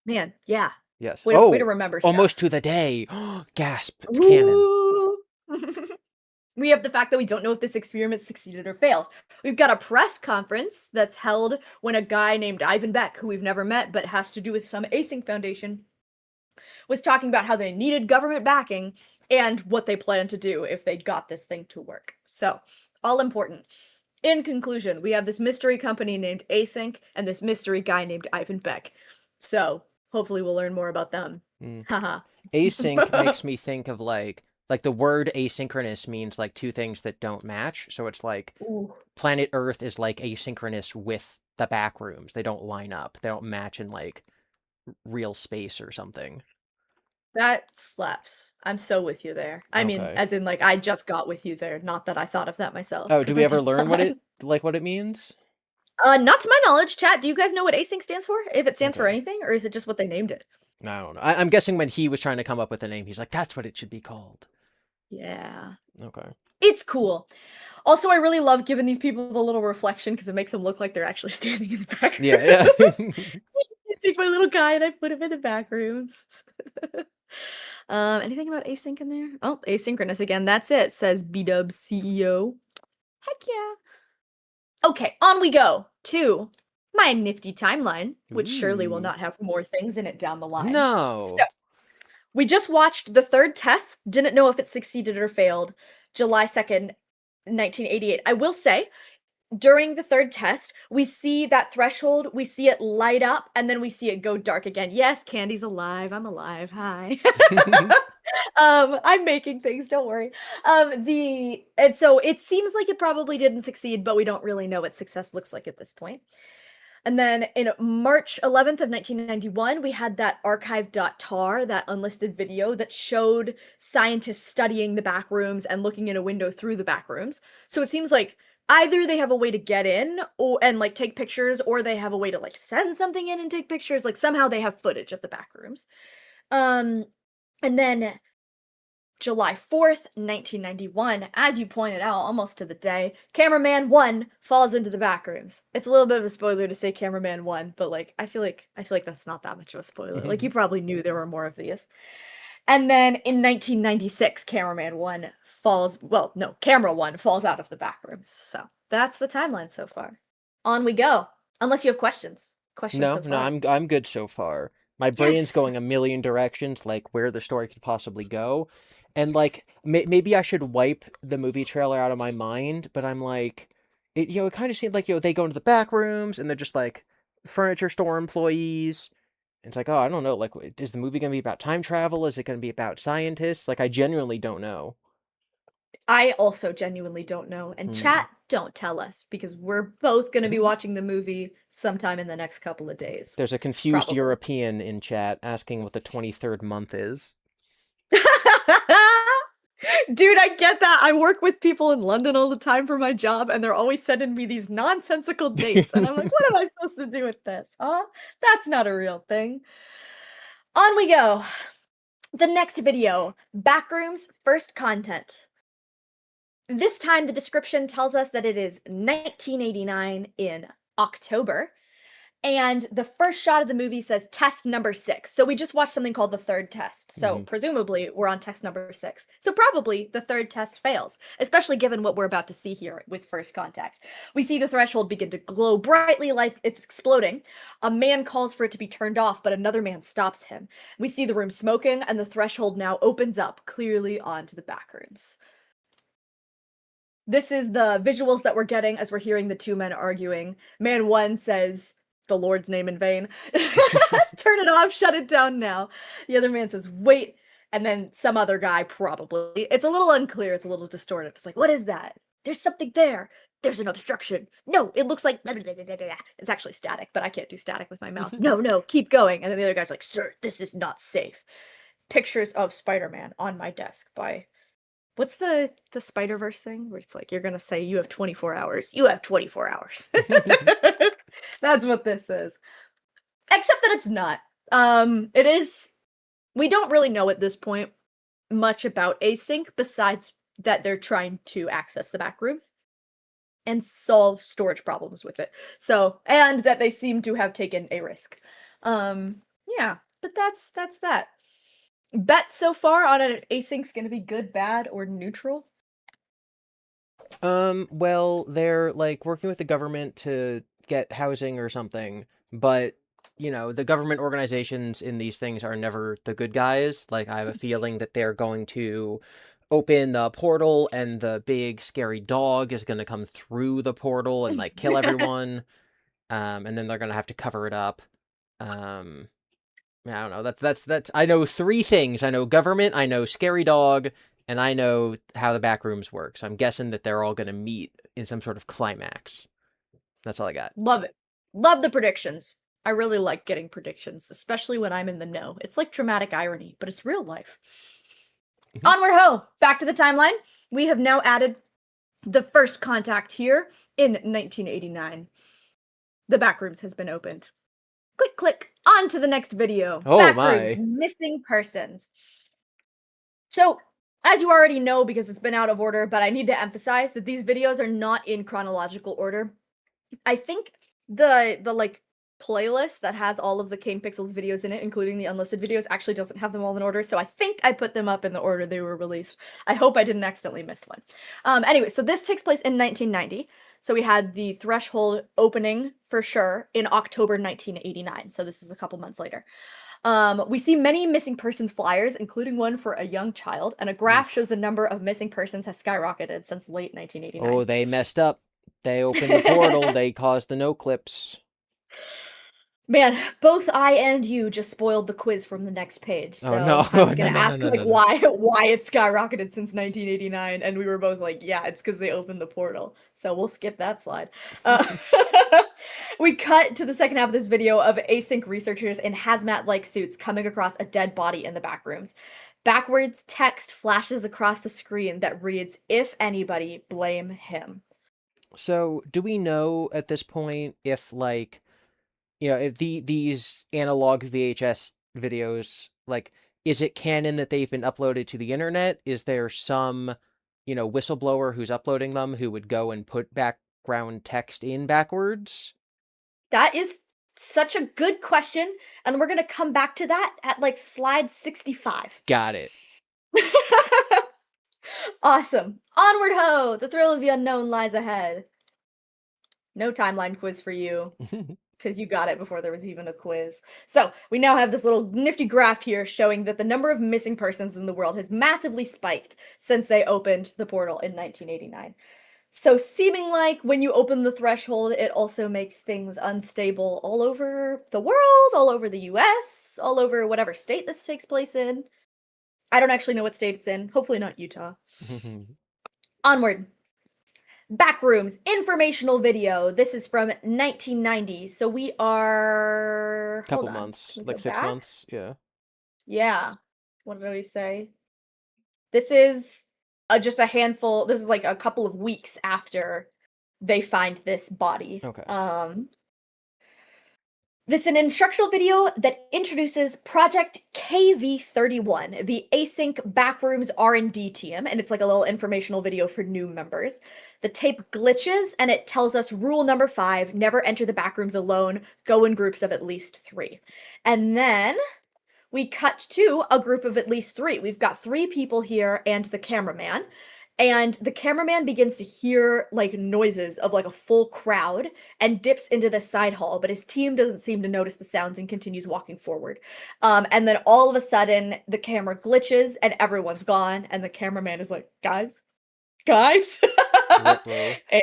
man, yeah. Yes. Way to Oh, remember almost stuff. to the day. Gasp. It's canon. Ooh. We have the fact that we don't know if this experiment succeeded or failed. We've got a press conference that's held when a guy named Ivan Beck, who we've never met but has to do with some async foundation, was talking about how they needed government backing and what they plan to do if they got this thing to work. So, all important. In conclusion, we have this mystery company named Async and this mystery guy named Ivan Beck. So, hopefully we'll learn more about them. Mm. Haha. Async makes me think of like the word asynchronous means like two things that don't match. So it's like Ooh. planet Earth is like asynchronous with the back rooms. They don't line up. They don't match in like real space or something. That slaps. I'm so with you there. I mean, Okay. as in, like, I just got with you there, not that I thought of that myself, Oh, do 'cause we I ever did learn what not. it means? Not to my knowledge. Chat, do you guys know what async stands for? If it stands for Okay. anything, or is it just what they named it? I don't know. I'm guessing when he was trying to come up with a name, he's like, that's what it should be called. Yeah. Okay. It's cool. Also, I really love giving these people the little reflection because it makes them look like they're actually standing in the back Yeah, rooms. yeah. I take my little guy and I put him in the back rooms. Anything about async in there? Oh, asynchronous again. That's it, says B-Dub CEO. Heck yeah. Okay, on we go to my nifty timeline, which surely will Ooh. not have more things in it down the line. So, No. we just watched the third test, didn't know if it succeeded or failed, July 2nd, 1988. I will say, during the third test, we see that threshold, we see it light up, and then we see it go dark again. Yes, Candy's alive. I'm alive. Hi. I'm making things, don't worry. And so it seems like it probably didn't succeed, but we don't really know what success looks like at this point. And then in March 11th of 1991, we had that archive.tar, that unlisted video that showed scientists studying the back rooms and looking in a window through the back rooms. So it seems like either they have a way to get in or and like take pictures, or they have a way to like send something in and take pictures. Like somehow they have footage of the back rooms. And then July 4th, 1991, as you pointed out, almost to the day, cameraman 1 falls into the back rooms. It's a little bit of a spoiler to say cameraman 1, but like I feel like that's not that much of a spoiler. Like you probably knew there were more of these. And then in 1996, cameraman 1 camera 1 falls out of the back rooms. So, that's the timeline so far. On we go. Unless you have questions. Questions so No, far. I'm good so far. My brain's Yes. going a million directions, like where the story could possibly go. And like maybe I should wipe the movie trailer out of my mind, but I'm like it kind of seemed like they go into the back rooms and they're just like furniture store employees. And it's like, oh, I don't know, like is the movie going to be about time travel? Is it going to be about scientists? Like I genuinely don't know. I also genuinely don't know. And Hmm. chat, don't tell us because we're both going to be watching the movie sometime in the next couple of days. There's a confused Probably. European in chat asking what the 23rd month is. Dude, I get that. I work with people in London all the time for my job, and they're always sending me these nonsensical dates. And I'm like, what am I supposed to do with this? Huh? That's not a real thing. On we go. The next video, Backrooms First Content. This time, the description tells us that it is 1989 in October. And the first shot of the movie says test number 6. So we just watched something called the third test. So presumably we're on test number 6. So probably the third test fails, especially given what we're about to see here with first contact. We see the threshold begin to glow brightly like it's exploding. A man calls for it to be turned off, but another man stops him. We see the room smoking, and the threshold now opens up clearly onto the back rooms. This is the visuals that we're getting as we're hearing the two men arguing. Man 1 says, the Lord's name in vain. Turn it off, shut it down now. The other man says, wait. And then some other guy, probably. It's a little unclear, it's a little distorted. It's like, what is that? There's something there. there's an obstruction. No, it looks like blah, blah, blah, blah, blah. It's actually static, but I can't do static with my mouth. No, keep going. And then the other guy's like, sir, this is not safe. Pictures of Spider-Man on my desk by what's the Spider-Verse thing where it's like you're gonna say you have 24 hours. You have 24 hours. That's what this is. Except that it's not. It is. We don't really know at this point much about async besides that they're trying to access the back rooms and solve storage problems with it. So, and that they seem to have taken a risk. Yeah, but that's that. Bet so far on an async's gonna be good, bad, or neutral? Well, they're like working with the government to get housing or something, but you know, the government organizations in these things are never the good guys. Like, I have a feeling that they're going to open the portal and the big scary dog is going to come through the portal and like kill everyone. And then they're going to have to cover it up. I don't know. That's I know three things. I know government, I know scary dog, and I know how the back rooms work. So I'm guessing that they're all going to meet in some sort of climax. That's all I got. Love it. Love the predictions. I really like getting predictions, especially when I'm in the know. It's like dramatic irony, but it's real life. Onward ho! Back to the timeline. We have now added the first contact here in 1989. The Backrooms has been opened. Click, on to the next video. Oh, Backrooms, my. missing persons. So, as you already know, because it's been out of order, but I need to emphasize that these videos are not in chronological order. I think the like playlist that has all of the Kane Pixels videos in it, including the unlisted videos, actually doesn't have them all in order, so I think I put them up in the order they were released. I hope I didn't accidentally miss one. Anyway, so this takes place in 1990. So we had the Threshold opening for sure in October 1989. So this is a couple months later. We see many missing persons flyers, including one for a young child, and a graph shows the number of missing persons has skyrocketed since late 1989. Oh, they messed up. They opened the portal. They caused the no clips. Man, both I and you just spoiled the quiz from the next page. So Oh, no. I was gonna No, ask no, like no. why it skyrocketed since 1989, and we were both like, yeah, it's because they opened the portal. So we'll skip that slide. We cut to the second half of this video of async researchers in hazmat-like suits coming across a dead body in the back rooms. Backwards text flashes across the screen that reads, "If anybody, blame him." So, do we know at this point if, like, you know, if these analog VHS videos, like, is it canon that they've been uploaded to the internet? Is there some, you know, whistleblower who's uploading them who would go and put background text in backwards? That is such a good question, and we're gonna come back to that at like slide 65. Got it. Awesome. Onward ho! The thrill of the unknown lies ahead. No timeline quiz for you, because you got it before there was even a quiz. So, we now have this little nifty graph here showing that the number of missing persons in the world has massively spiked since they opened the portal in 1989. So, seeming like when you open the threshold, it also makes things unstable all over the world, all over the US, all over whatever state this takes place in. I don't actually know what state it's in. Hopefully not Utah. Onward. Backrooms informational video. This is from 1990. So we are Couple hold on. months, Can we like go 6 back? months. Yeah. Yeah. What did we say? This is just a handful. This is like a couple of weeks after they find this body. Okay. This is an instructional video that introduces Project KV31, the async backrooms R&D team, and it's like a little informational video for new members. The tape glitches, and it tells us rule number 5, never enter the backrooms alone, go in groups of at least 3. And then we cut to a group of at least 3. We've got 3 people here and the cameraman. And the cameraman begins to hear like noises of like a full crowd and dips into the side hall, but his team doesn't seem to notice the sounds and continues walking forward. And then all of a sudden the camera glitches and everyone's gone, and the cameraman is like, guys. Ruh-roh. And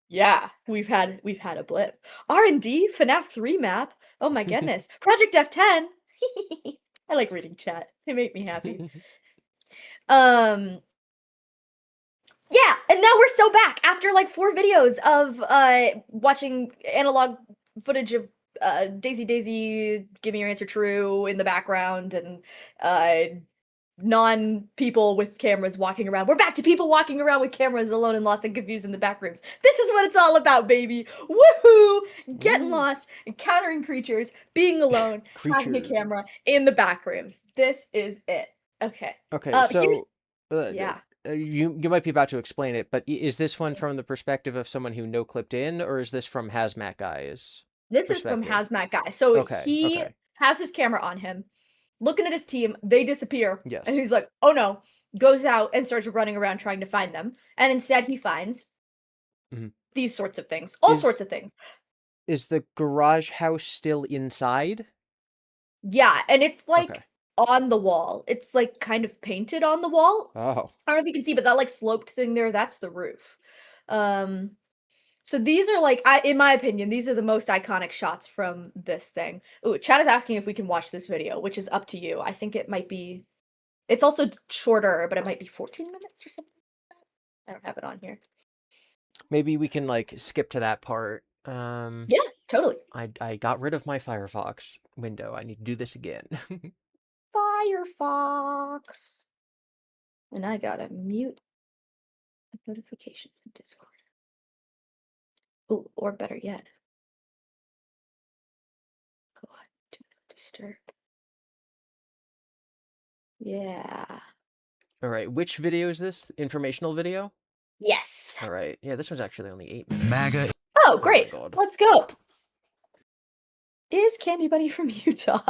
yeah, we've had a blip. R&D FNAF 3 map. Oh my goodness. Project F10. I like reading chat. They make me happy. Yeah, and now we're so back after like 4 videos of watching analog footage of Daisy Daisy, give me your answer true in the background, and non-people with cameras walking around. We're back to people walking around with cameras alone and lost and confused in the back rooms. This is what it's all about, baby. Woohoo! Getting lost, encountering creatures, being alone, having a Creature. camera in the back rooms. This is it. Okay. Okay, here's- so yeah. you might be about to explain it, but is this one from the perspective of someone who no clipped in, or is this from Hazmat Guy's This is from perspective? Hazmat Guy. So Okay, he okay. has his camera on him, looking at his team. They disappear. Yes. And he's like, oh no. Goes out and starts running around trying to find them. And instead he finds Mhm. these sorts of things. All Is- sorts of things. Is the garage house still inside? Yeah. And it's like Okay. on the wall. It's like kind of painted on the wall. Oh. I don't know if you can see, but that like sloped thing there, that's the roof. So these are like, in my opinion, these are the most iconic shots from this thing. Ooh, chat is asking if we can watch this video, which is up to you. I think it might be, it's also shorter, but it might be 14 minutes or something like that. I don't have it on here. Maybe we can like skip to that part. Yeah, totally. I got rid of my Firefox window. I need to do this again. Firefox. And I gotta mute notifications in Discord. Ooh, or better yet, go on, do not disturb. Yeah. All right, which video is this? Informational video? Yes. All right. Yeah, this one's actually only 8 minutes. MAGA. Oh, great. God. Let's go. Is Candy Bunny from Utah?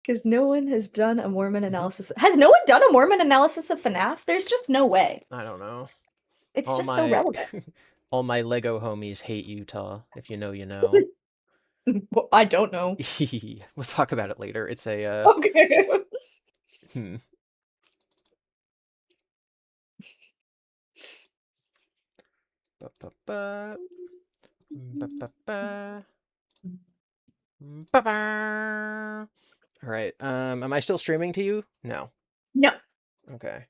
Because no one has done a Mormon analysis. Has no one done a Mormon analysis of FNAF? There's just no way. I don't know. It's just so relevant. All my Lego homies hate Utah. If you know, you know. Well, I don't know. We'll talk about it later. It's a Okay. hmm. Ba, ba, ba. Ba, ba, ba. Ba, ba. All right. Am I still streaming to you? No. No. Okay.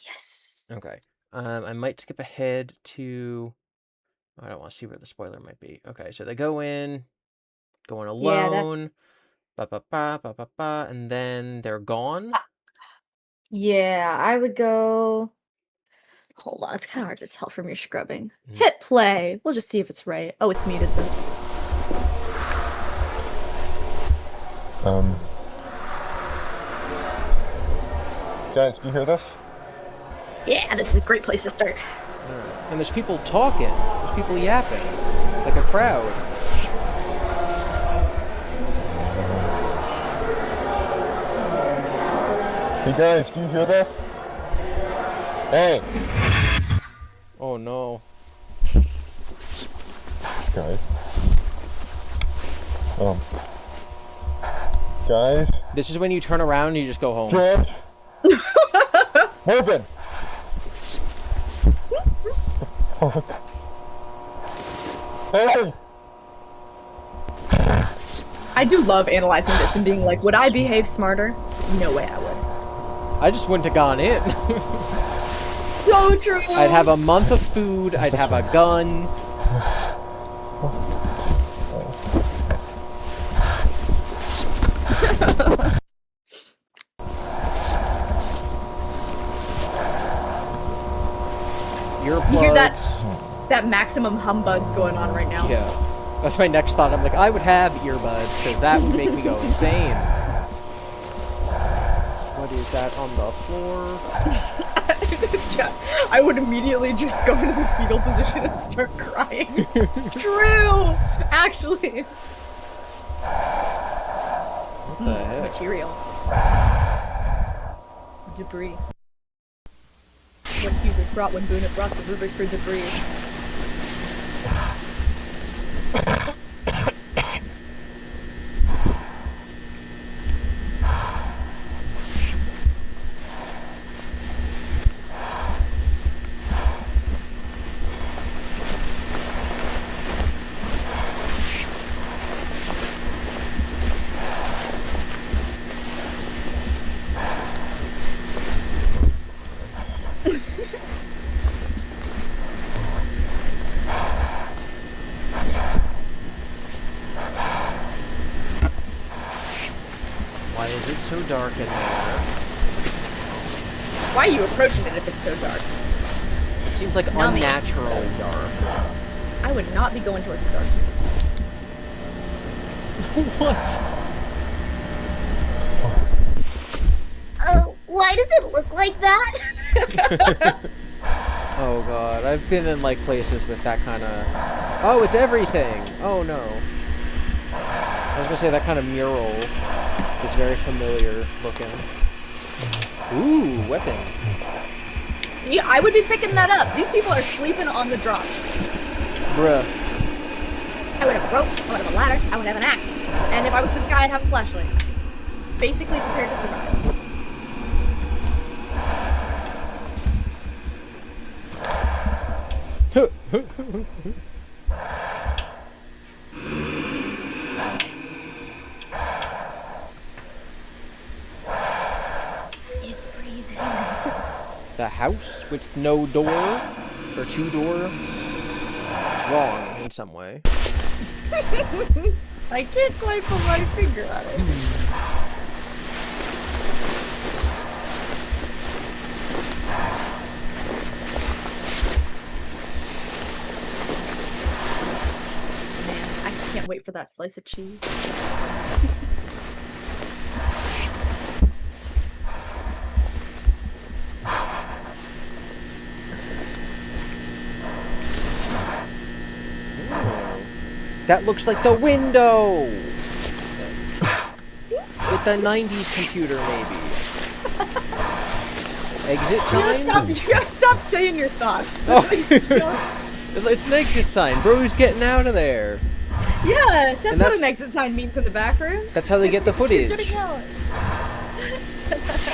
Yes. Okay. I might skip ahead to. I don't want to see where the spoiler might be. Okay, so they go in, going Yeah, alone, ba ba ba ba ba ba, and then they're gone. Yeah, I would go. Hold on, it's kind of hard to tell from your scrubbing. Mhm. Hit play. We'll just see if it's right. Oh, it's muted though. Guys, do you hear this? Yeah, this is a great place to start. And there's people talking. There's people yapping, like a crowd. Hey guys, do you hear this? Hey! Oh no. Guys. Guys? This is when you turn around and you just go home. George? Morgan! Hey! I do love analyzing this and being like, would I behave smarter? No way I would. I just wouldn't have gone in. So true. I'd have a month of food. I'd have a gun. Earplugs. You hear that maximum humbuzz going on right now. Yeah. That's my next thought. I'm like, I would have earbuds because that would make me go insane. What is that on the floor? Yeah, I would immediately just go into the fetal position and start crying. True! Actually. What the heck? Material. Debris. What Hughes brought when Boone brought to Rubik for debris. so dark in there. Why are you approaching it if it's so dark? It seems like Nummy. unnaturally dark. I would not be going towards the darkness. What? Oh, why does it look like that? Oh god, I've been in like places with that kind of... Oh, it's everything! Oh no. I was gonna say that kind of mural is very familiar looking. Ooh, weapon. Yeah, I would be picking that up. These people are sleeping on the drops. Bruh. I would have a rope, I would have a ladder, I would have an axe. And if I was this guy, I'd have a flashlight. Basically prepared to survive. It's breathing. The house with no door? Or two door? It's wrong in some way. I can't quite put my finger on it. Man, I can't wait for that slice of cheese. That looks like the window! With the 90s computer, maybe. Exit sign? You gotta stop saying your thoughts. Oh. It's an exit sign. Bro's getting out of there. Yeah, And that's what an exit sign means in the back rooms. That's how they get the You're footage. getting out. That's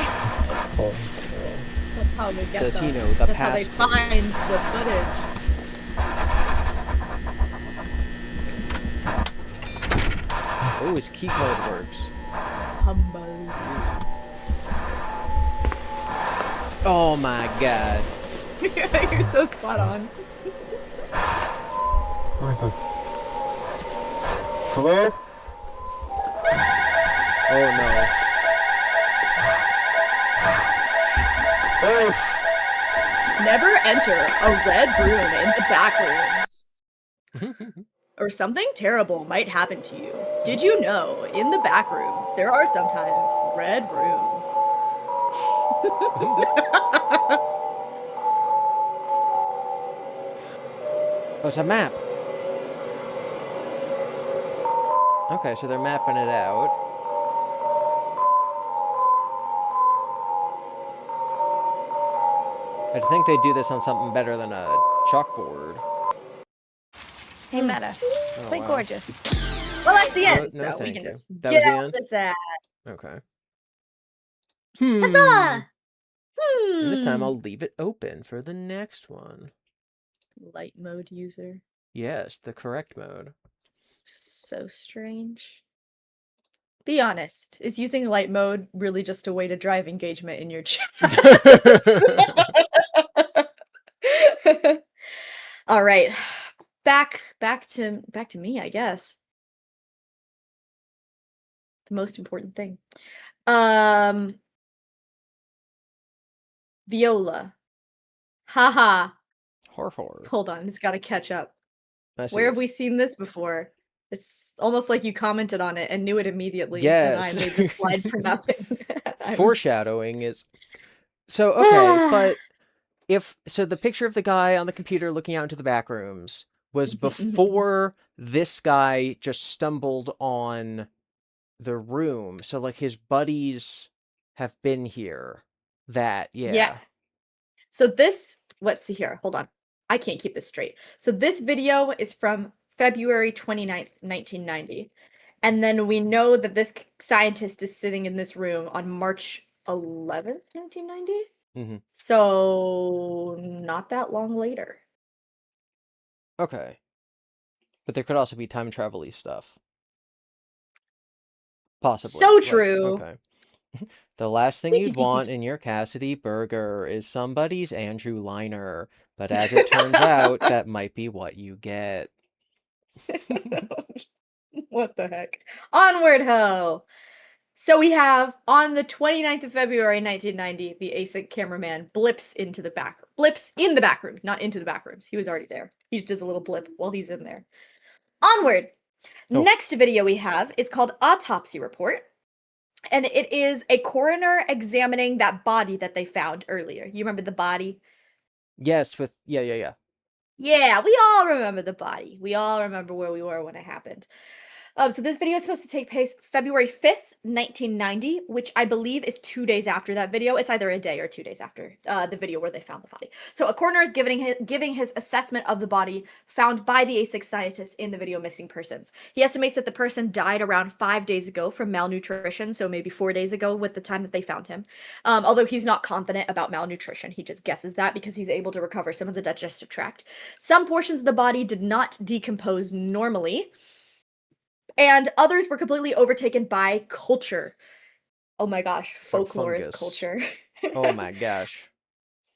how they get Does he them. know the That's how they passcode? find the footage. Oh, his keycard works. Humbug. Oh my god. You're so spot on. Hello? Oh no. Hey! Never enter a red room in the back rooms. Or something terrible might happen to you. Did you know, in the back rooms, there are sometimes red rooms? Oh, it's a map. Okay, so they're mapping it out. I think they do this on something better than a chalkboard. Hey, Meta. Oh, Play wow. gorgeous. Well, that's the No, end, no, so we thank can you. just That get was the out end? this ad. Okay. Huzzah! And this time Hmm. I'll leave it open for the next one. Light mode user. Yes, the correct mode. So strange. Be honest, is using light mode really just a way to drive engagement in your chat? All right. Back to me, I guess. The most important thing. Viola. Haha. Horror. Hold on, it's got to catch up. I see Where it. have we seen this before? It's almost like you commented on it and knew it immediately. Yes. And I made the slide for nothing. Foreshadowing is... So, okay, but so the picture of the guy on the computer looking out into the back rooms was before this guy just stumbled on the room. So, like, his buddies have been here. Yeah. So this, let's see here. Hold on. I can't keep this straight. So this video is from February 29th, 1990. And then we know that this scientist is sitting in this room on March 11th, 1990. Mhm. So not that long later. Okay. But there could also be time travel-y stuff. Possibly. So Like, true. okay. The last thing you'd want in your Cassidy burger is somebody's Andrew Liner. But as it turns out, that might be what you get. What the heck? Onward ho! So we have on the 29th of February 1990, the async cameraman blips in the back rooms, not into the back rooms. He was already there. He just does a little blip while he's in there. Onward. Oh. Next video we have is called Autopsy Report. And it is a coroner examining that body that they found earlier. You remember the body? Yes, yeah. Yeah, we all remember the body. We all remember where we were when it happened. So this video is supposed to take place February 5th, 1990, which I believe is 2 days after that video. It's either a day or 2 days after the video where they found the body. So a coroner is giving his assessment of the body found by the A6 scientists in the video missing persons. He estimates that the person died around 5 days ago from malnutrition, so maybe 4 days ago with the time that they found him. Although he's not confident about malnutrition, he just guesses that because he's able to recover some of the digestive tract. Some portions of the body did not decompose normally, and others were completely overtaken by culture. Oh my gosh, So folklore is fungus. culture. Oh my gosh.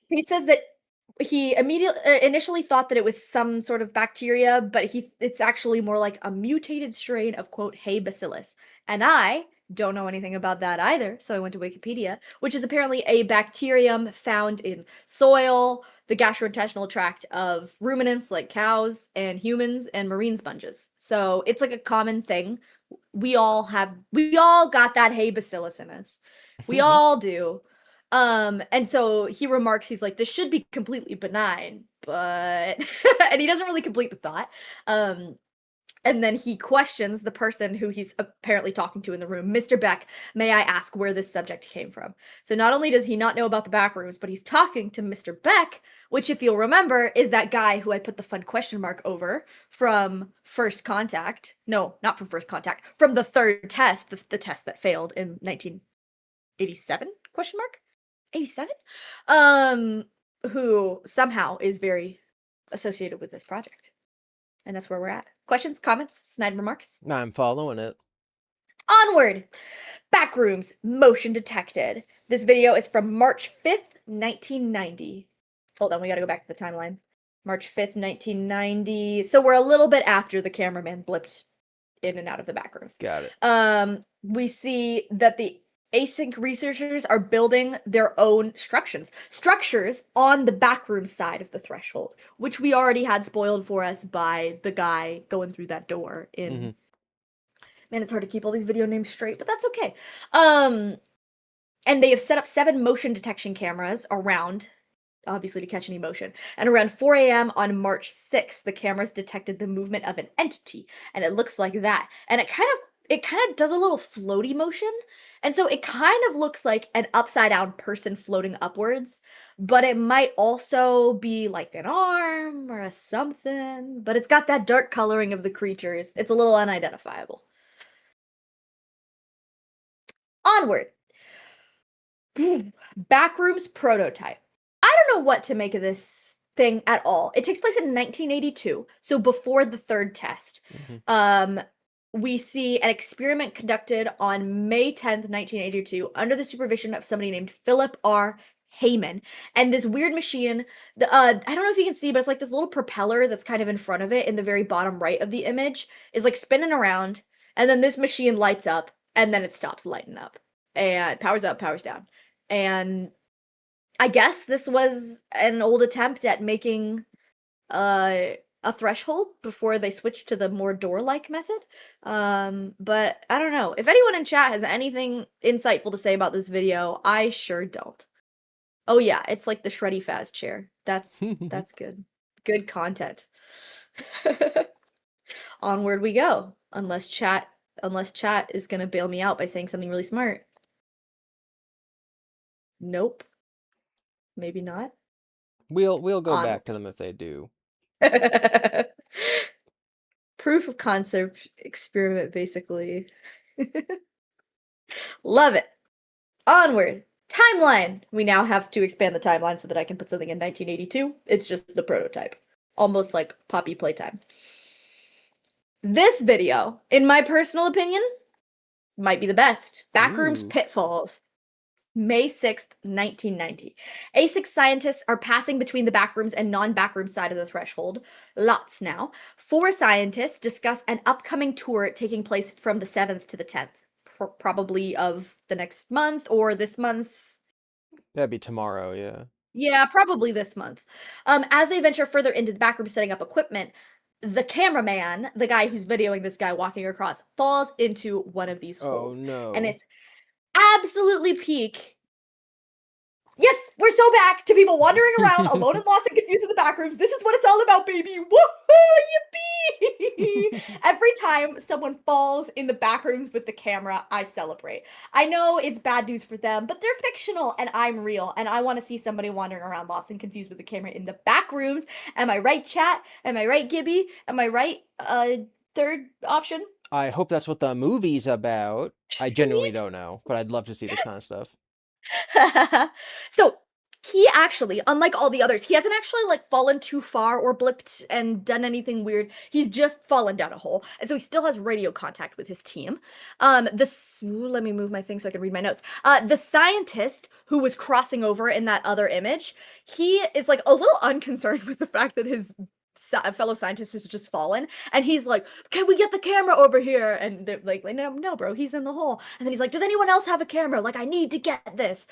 He says that he initially thought that it was some sort of bacteria, but it's actually more like a mutated strain of, quote, hay bacillus. And I don't know anything about that either, so I went to Wikipedia, which is apparently a bacterium found in soil, the gastrointestinal tract of ruminants like cows and humans and marine sponges. So it's like a common thing. We all got that hay bacillus in us. We all do. And so he remarks, he's like, this should be completely benign, but and he doesn't really complete the thought. And then he questions the person who he's apparently talking to in the room. Mr. Beck, may I ask where this subject came from? So not only does he not know about the back rooms, but he's talking to Mr. Beck, which, if you'll remember, is that guy who I put the fun question mark over from First Contact. No, not from First Contact. From the third test, the test that failed in 1987? Question mark? 87? Who somehow is very associated with this project. And that's where we're at. Questions, comments, snide remarks? I'm following it. Onward! Backrooms, motion detected. This video is from March 5th, 1990. Hold on, we gotta go back to the timeline. March 5th, 1990. So we're a little bit after the cameraman blipped in and out of the backrooms. Got it. We see that the async researchers are building their own structures on the backroom side of the threshold, which we already had spoiled for us by the guy going through that door in man, it's hard to keep all these video names straight, but that's okay. And they have set up 7 motion detection cameras around, obviously to catch any motion. And around 4 a.m. on March 6th, the cameras detected the movement of an entity, and it looks like that. And it kind of does a little floaty motion. And so it kind of looks like an upside down person floating upwards, but it might also be like an arm or a something, but it's got that dark coloring of the creatures. It's a little unidentifiable. Onward. Backrooms prototype. I don't know what to make of this thing at all. It takes place in 1982, so before the third test. We see an experiment conducted on May 10th, 1982, under the supervision of somebody named Philip R. Heyman. And this weird machine, I don't know if you can see, but it's like this little propeller that's kind of in front of it in the very bottom right of the image is like spinning around. And then this machine lights up, and then it stops lighting up. And powers up, powers down. And I guess this was an old attempt at making a threshold before they switched to the more door-like method. But I don't know. If anyone in chat has anything insightful to say about this video, I sure don't. Oh yeah, it's like the Shreddy Faz chair. That's good. Good content. Onward we go. Unless chat is gonna bail me out by saying something really smart. Nope. Maybe not. We'll go back to them if they do. Proof of concept experiment, basically. Love it. Onward. Timeline. We now have to expand the timeline so that I can put something in 1982. It's just the prototype. Almost like Poppy Playtime. This video, in my personal opinion, might be the best. Backrooms Pitfalls. May 6th, 1990. A6 scientists are passing between the backrooms and non-backroom side of the threshold. Lots now. 4 scientists discuss an upcoming tour taking place from the 7th to the 10th. probably of the next month or this month. That'd be tomorrow, yeah. Yeah, probably this month. As they venture further into the back room setting up equipment, the cameraman, the guy who's videoing this guy walking across, falls into one of these Oh holes. no. And it's absolutely peak. Yes, we're so back to people wandering around, alone and lost and confused in the back rooms. This is what it's all about, baby. Woohoo! Yippee! Every time someone falls in the back rooms with the camera, I celebrate. I know it's bad news for them, but they're fictional and I'm real. And I want to see somebody wandering around lost and confused with the camera in the back rooms. Am I right, chat? Am I right, GiBi? Am I right? Third option? I hope that's what the movie's about. I genuinely don't know, but I'd love to see this kind of stuff. So he actually, unlike all the others, he hasn't actually like fallen too far or blipped and done anything weird. He's just fallen down a hole, and so he still has radio contact with his team. Let me move my thing so I can read my notes. The scientist who was crossing over in that other image, he is like a little unconcerned with the fact that his fellow scientist has just fallen, and he's like, can we get the camera over here? And they're like no bro, he's in the hole. And then he's like, does anyone else have a camera? Like, I need to get this.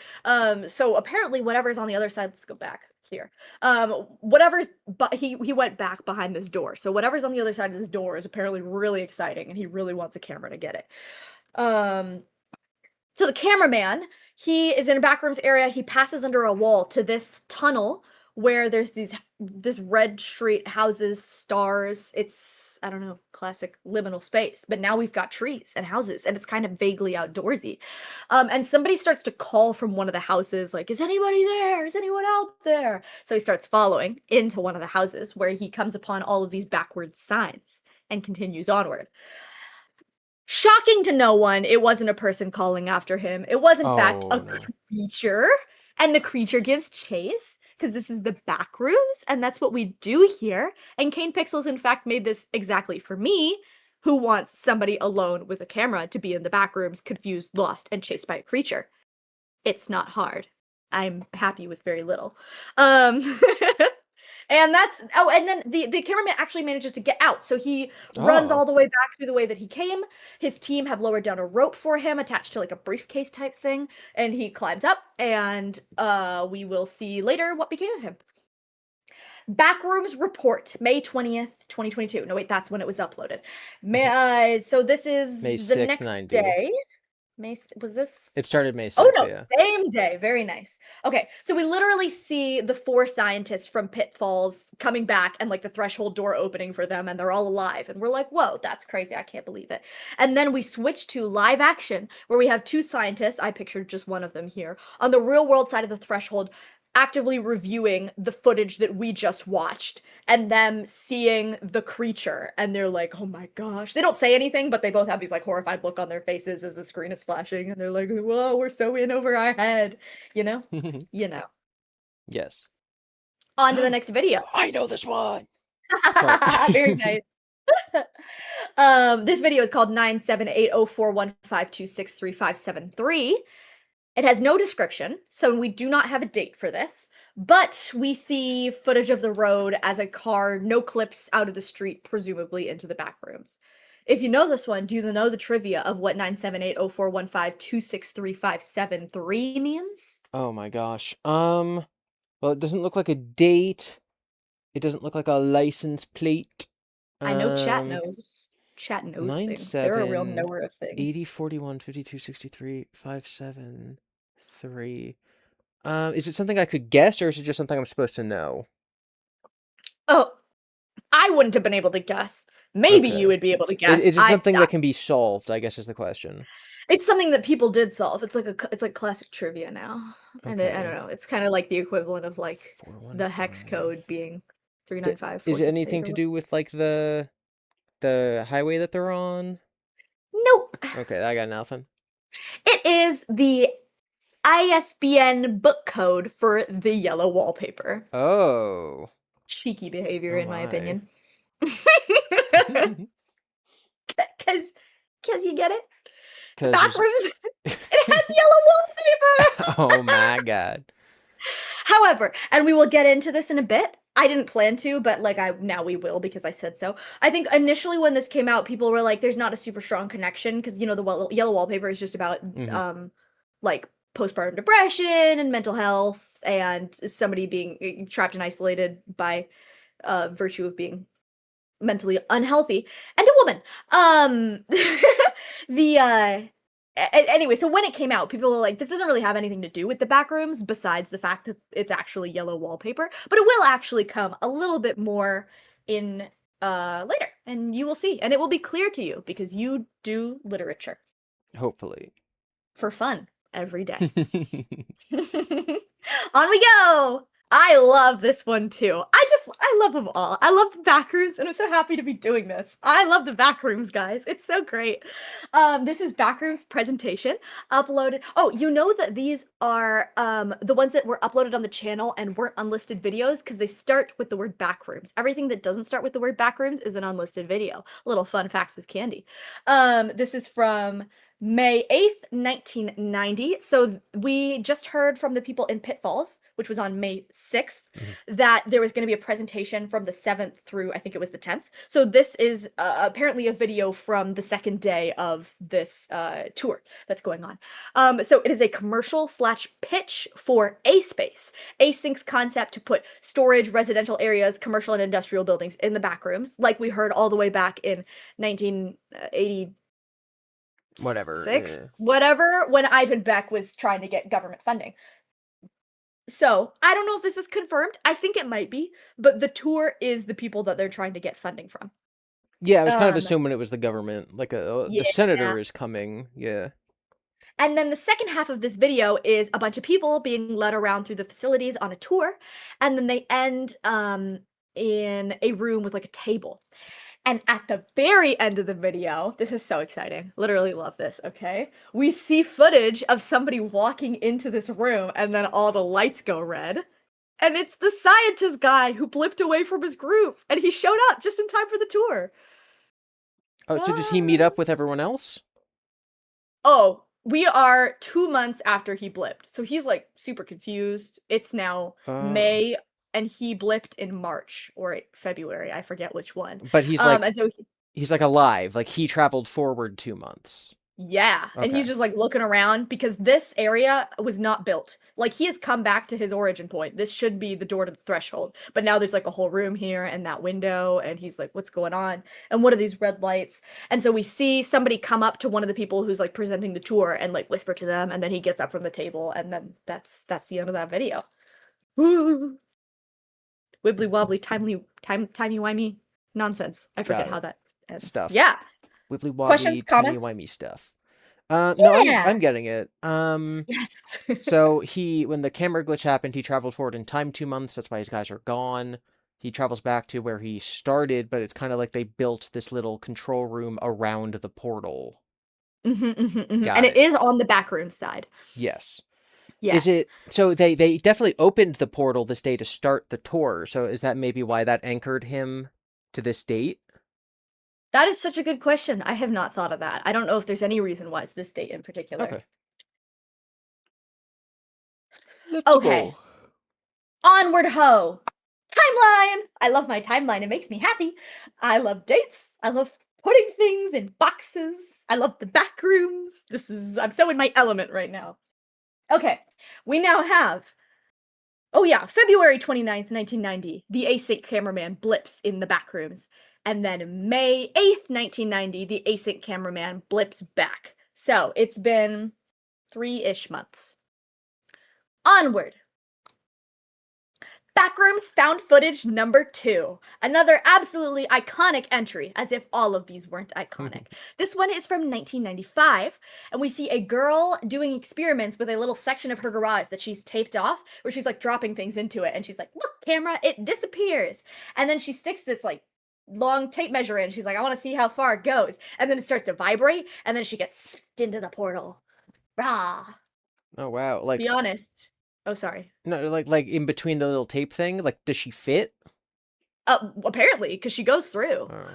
So apparently whatever's on the other side, let's go back here. Whatever's, but he went back behind this door, so whatever's on the other side of this door is apparently really exciting, and he really wants a camera to get it. So the cameraman, he is in a backrooms area. He passes under a wall to this tunnel where there's this red street, houses, stars. It's, I don't know, classic liminal space. But now we've got trees and houses, and it's kind of vaguely outdoorsy. And somebody starts to call from one of the houses, like, is anybody there? Is anyone out there? So he starts following into one of the houses where he comes upon all of these backward signs and continues onward. Shocking to no one, it wasn't a person calling after him. It was, in fact, a creature. And the creature gives chase, because this is the back rooms, and that's what we do here. And Kane Pixels, in fact, made this exactly for me, who wants somebody alone with a camera to be in the back rooms, confused, lost, and chased by a creature. It's not hard. I'm happy with very little. And that's, oh, and then the cameraman actually manages to get out. So he runs all the way back through the way that he came. His team have lowered down a rope for him attached to like a briefcase type thing. And he climbs up, and we will see later what became of him. Backrooms report, May 20th, 2022. No, wait, that's when it was uploaded. So this is May the 6th, next 90. day. Was this? It started May 6th, Oh no, yeah. same day. Very nice. Okay, so we literally see the 4 scientists from Pitfalls coming back, and like the threshold door opening for them, and they're all alive. And we're like, whoa, that's crazy. I can't believe it. And then we switch to live action, where we have 2 scientists, I pictured just one of them here, on the real world side of the threshold, actively reviewing the footage that we just watched, and them seeing the creature, and they're like, oh my gosh. They don't say anything, but they both have these like horrified look on their faces as the screen is flashing, and they're like, whoa, we're so in over our head, you know? You know. Yes. On to the next video. I know this one. Very nice. This video is called 9780415263573. It has no description, so we do not have a date for this, but we see footage of the road as a car, no clips, out of the street, presumably into the back rooms. If you know this one, do you know the trivia of what 9780415263573 means? Oh my gosh. Well, it doesn't look like a date. It doesn't look like a license plate. I know chat knows. Chat knows things. They're a real knower of things. 80 41 52 63 57 3. Is it something I could guess, or is it just something I'm supposed to know? Oh, I wouldn't have been able to guess. Maybe you would be able to guess. Is it something that can be solved, I guess is the question. It's something that people did solve. It's like classic trivia now. And I don't know. It's kind of like the equivalent of like the hex code being 395. Is it anything to do with like the highway that they're on? Nope. Okay, I got nothing. It is the ISBN book code for the yellow wallpaper. Oh. Cheeky behavior, in my opinion. Because you get it? Backrooms. It has yellow wallpaper. Oh my god. However, and we will get into this in a bit, I didn't plan to, but like now we will because I said so. I think initially when this came out, people were like, "There's not a super strong connection," because you know yellow wallpaper is just about like postpartum depression and mental health and somebody being trapped and isolated by virtue of being mentally unhealthy and a woman. The anyway, so when it came out, people were like, this doesn't really have anything to do with the Backrooms besides the fact that it's actually yellow wallpaper, but it will actually come a little bit more in later, and you will see, and it will be clear to you because you do literature Hopefully. for fun every day. On we go. I love this one too. I love them all. I love the Backrooms, and I'm so happy to be doing this. I love the Backrooms, guys. It's so great. This is Backrooms presentation uploaded. Oh, you know that these are the ones that were uploaded on the channel and weren't unlisted videos because they start with the word Backrooms. Everything that doesn't start with the word Backrooms is an unlisted video. Little fun facts with Candy. This is from May 8th, 1990. So we just heard from the people in Pitfalls, which was on May 6th, that there was going to be a presentation from the 7th through, I think it was the 10th. So this is apparently a video from the second day of this tour that's going on. So it is a commercial / pitch for A-Space, Async's concept to put storage, residential areas, commercial and industrial buildings in the Backrooms, like we heard all the way back in 1980. Whatever, when Ivan Beck was trying to get government funding. So I don't know if this is confirmed. I think it might be, but the tour is the people that they're trying to get funding from. Yeah, I was kind of assuming it was the government. Like the senator is coming. Yeah. And then the second half of this video is a bunch of people being led around through the facilities on a tour, and then they end in a room with like a table. And at the very end of the video, this is so exciting. Literally love this, okay? We see footage of somebody walking into this room and then all the lights go red. And it's the scientist guy who blipped away from his group. And he showed up just in time for the tour. Oh, so does he meet up with everyone else? Oh, we are 2 months after he blipped. So he's like super confused. It's now May. And he blipped in March or February. I forget which one. But he's like, and so he's like alive. Like he traveled forward 2 months. Yeah. Okay. And he's just like looking around because this area was not built. Like he has come back to his origin point. This should be the door to the threshold. But now there's like a whole room here and that window. And he's like, what's going on? And what are these red lights? And so we see somebody come up to one of the people who's like presenting the tour and like whisper to them. And then he gets up from the table. And then that's the end of that video. Woo! Wibbly wobbly, timey-wimey nonsense. I forget how that ends. Stuff. Yeah. Wibbly wobbly, timey-wimey stuff. No, I'm getting it. Yes. So when the camera glitch happened, he traveled forward in time 2 months. That's why his guys are gone. He travels back to where he started, but it's kind of like they built this little control room around the portal. And it is on the backroom side. Yes. Yes. Is it so they definitely opened the portal this day to start the tour. So is that maybe why that anchored him to this date? That is such a good question. I have not thought of that. I don't know if there's any reason why it's this date in particular. Okay. Let's go. Onward ho. Timeline. I love my timeline. It makes me happy. I love dates. I love putting things in boxes. I love the Backrooms. I'm so in my element right now. Okay, we now have, February 29th, 1990, the async cameraman blips in the Backrooms. And then May 8th, 1990, the async cameraman blips back. So it's been 3-ish months. Onward. Backrooms found footage number 2. Another absolutely iconic entry, as if all of these weren't iconic. This one is from 1995, and we see a girl doing experiments with a little section of her garage that she's taped off, where she's like dropping things into it, and she's like, look, camera, it disappears. And then she sticks this like long tape measure in. She's like, I want to see how far it goes. And then it starts to vibrate, and then she gets sucked into the portal. Rah. Oh, wow. Like, be honest. Oh, sorry. No, like in between the little tape thing, like, does she fit? Apparently, because she goes through. Oh.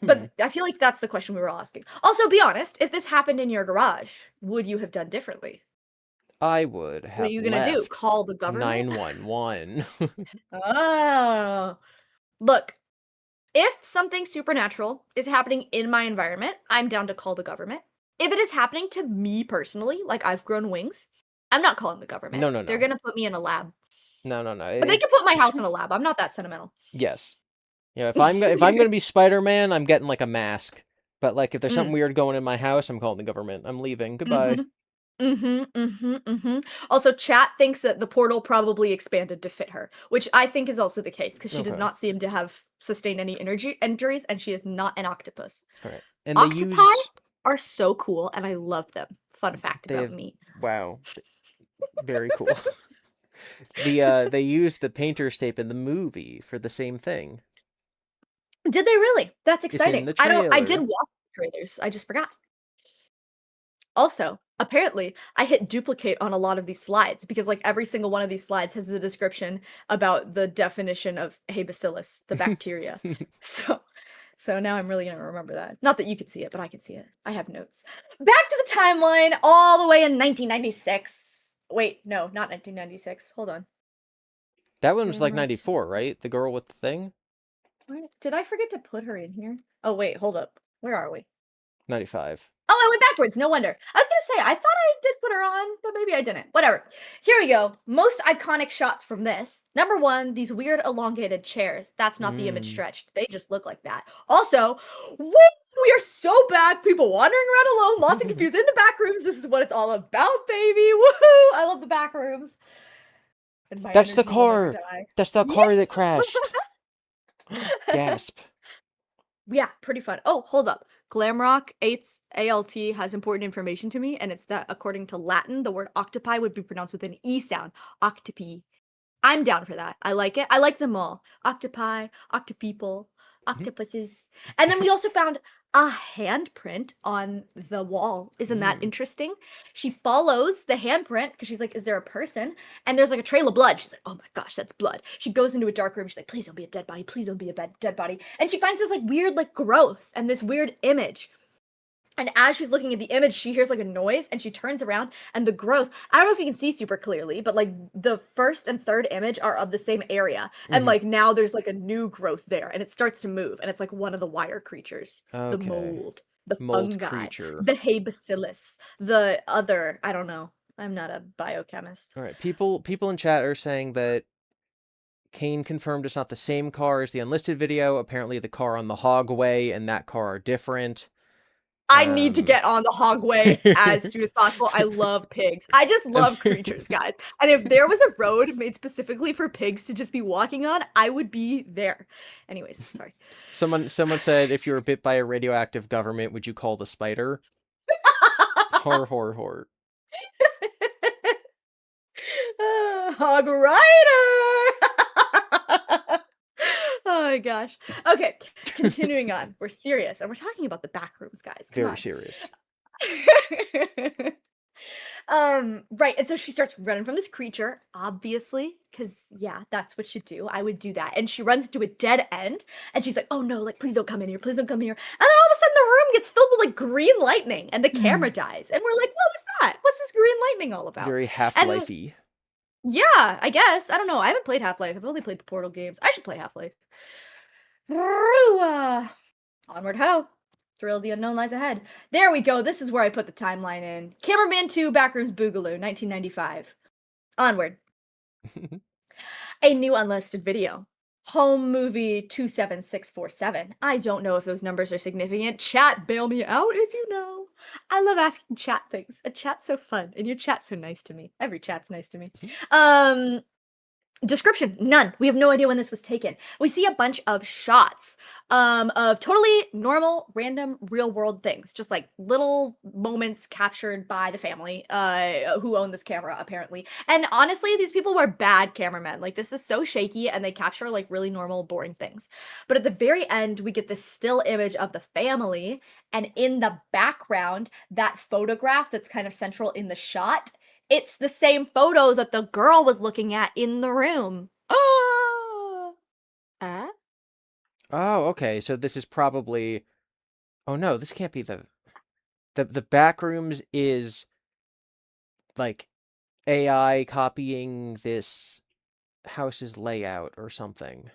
But I feel like that's the question we were all asking. Also, be honest, if this happened in your garage, would you have done differently? I would What are have you gonna do? left Call the government? 911. Oh. Look, if something supernatural is happening in my environment, I'm down to call the government. If it is happening to me personally, like I've grown wings, I'm not calling the government. No, no, They're no. gonna put me in a lab. No, no, no. But they can put my house in a lab. I'm not that sentimental. Yes. You know, if I'm gonna be Spider-Man, I'm getting like a mask. But like if there's something Mm. weird going in my house, I'm calling the government. I'm leaving. Goodbye. Mhm. Also, chat thinks that the portal probably expanded to fit her, which I think is also the case because she does Okay. not seem to have sustained any energy injuries, and she is not an octopus. All right. And they Octopi use are so cool, and I love them. Fun fact they about have me. wow. Very cool. They use the painter's tape in the movie for the same thing. Did they really? That's It's in exciting. the I did trailer. watch the trailers. I just forgot. Also, apparently, I hit duplicate on a lot of these slides because like every single one of these slides has the description about the definition of Hey bacillus, the bacteria. So so now I'm really gonna remember that. Not that you could see it, but I can see it. I have notes. Back to the timeline, all the way in 1996. Wait, no, not 1996. Hold on. That one was like Camera 94, right? The girl with the thing? Did I forget to put her in here? Oh wait, hold up. Where are we? 95. Oh, I went backwards. No wonder. I was gonna say I thought I did put her on, but maybe I didn't. Whatever. Here we go. Most iconic shots from this. Number one, these weird elongated chairs. That's not the image Mm. stretched. They just look like that. Also, woo, we are so back. People wandering around alone, lost and confused in the back rooms. This is what it's all about, baby. Woohoo! I love the back rooms. And my That's the energy will never car. die. That's the car that crashed. Gasp. Yeah, pretty fun. Oh, hold up. Glamrock 8's ALT has important information to me, and it's that according to Latin, the word octopi would be pronounced with an E sound. Octopi. I'm down for that. I like it. I like them all. Octopi, octopeople, octopuses. And then we also found a handprint on the wall. Isn't that Mm. interesting? She follows the handprint because she's like, is there a person? And there's like a trail of blood. She's like, oh my gosh, that's blood. She goes into a dark room. She's like, please don't be a dead body. Please don't be a dead body. And she finds this like weird like growth and this weird image. And as she's looking at the image, she hears like a noise and she turns around and the growth, I don't know if you can see super clearly, but like the first and third image are of the same area. And Mhm. like now there's like a new growth there and it starts to move and it's like one of the wire creatures, the Okay. mold, the Mold fungi, creature. the hay bacillus, the other, I don't know. I'm not a biochemist. All right. People in chat are saying that Kane confirmed it's not the same car as the unlisted video. Apparently the car on the Hogway and that car are different. I need to get on the hogway as soon as possible. I love pigs. I just love creatures, guys. And if there was a road made specifically for pigs to just be walking on, I would be there. Anyways, sorry. Someone said, if you were bit by a radioactive government, would you call the spider? Hor, hor, hor. Hog Rider! Oh my gosh. Okay, continuing on. We're serious, and we're talking about the back rooms, guys. Come Very on. serious. Right, and so she starts running from this creature, obviously, because yeah, that's what you do. I would do that. And she runs to a dead end, and she's like, oh no, like please don't come in here, please don't come here. And then all of a sudden the room gets filled with like green lightning and the camera dies. And we're like, what was that? What's this green lightning all about? Very Half-Life-y. Yeah, I guess. I don't know. I haven't played Half-Life. I've only played the Portal games. I should play Half-Life. Onward ho. Thrill of the unknown lies ahead. There we go. This is where I put the timeline in. Cameraman 2 Backrooms Boogaloo, 1995. Onward. A new unlisted video. Home movie 27647. I don't know if those numbers are significant. Chat, bail me out if you know. I love asking chat things. A chat's so fun, and your chat's so nice to me. Every chat's nice to me. Description, none. We have no idea when this was taken. We see a bunch of shots of totally normal, random, real world things. Just like little moments captured by the family who own this camera, apparently. And honestly, these people were bad cameramen. Like, this is so shaky, and they capture like really normal, boring things. But at the very end, we get this still image of the family. And in the background, that photograph that's kind of central in the shot, it's the same photo that the girl was looking at in the room. Oh, Oh, okay. So this is probably... Oh no, this can't be the Backrooms is like AI copying this house's layout or something.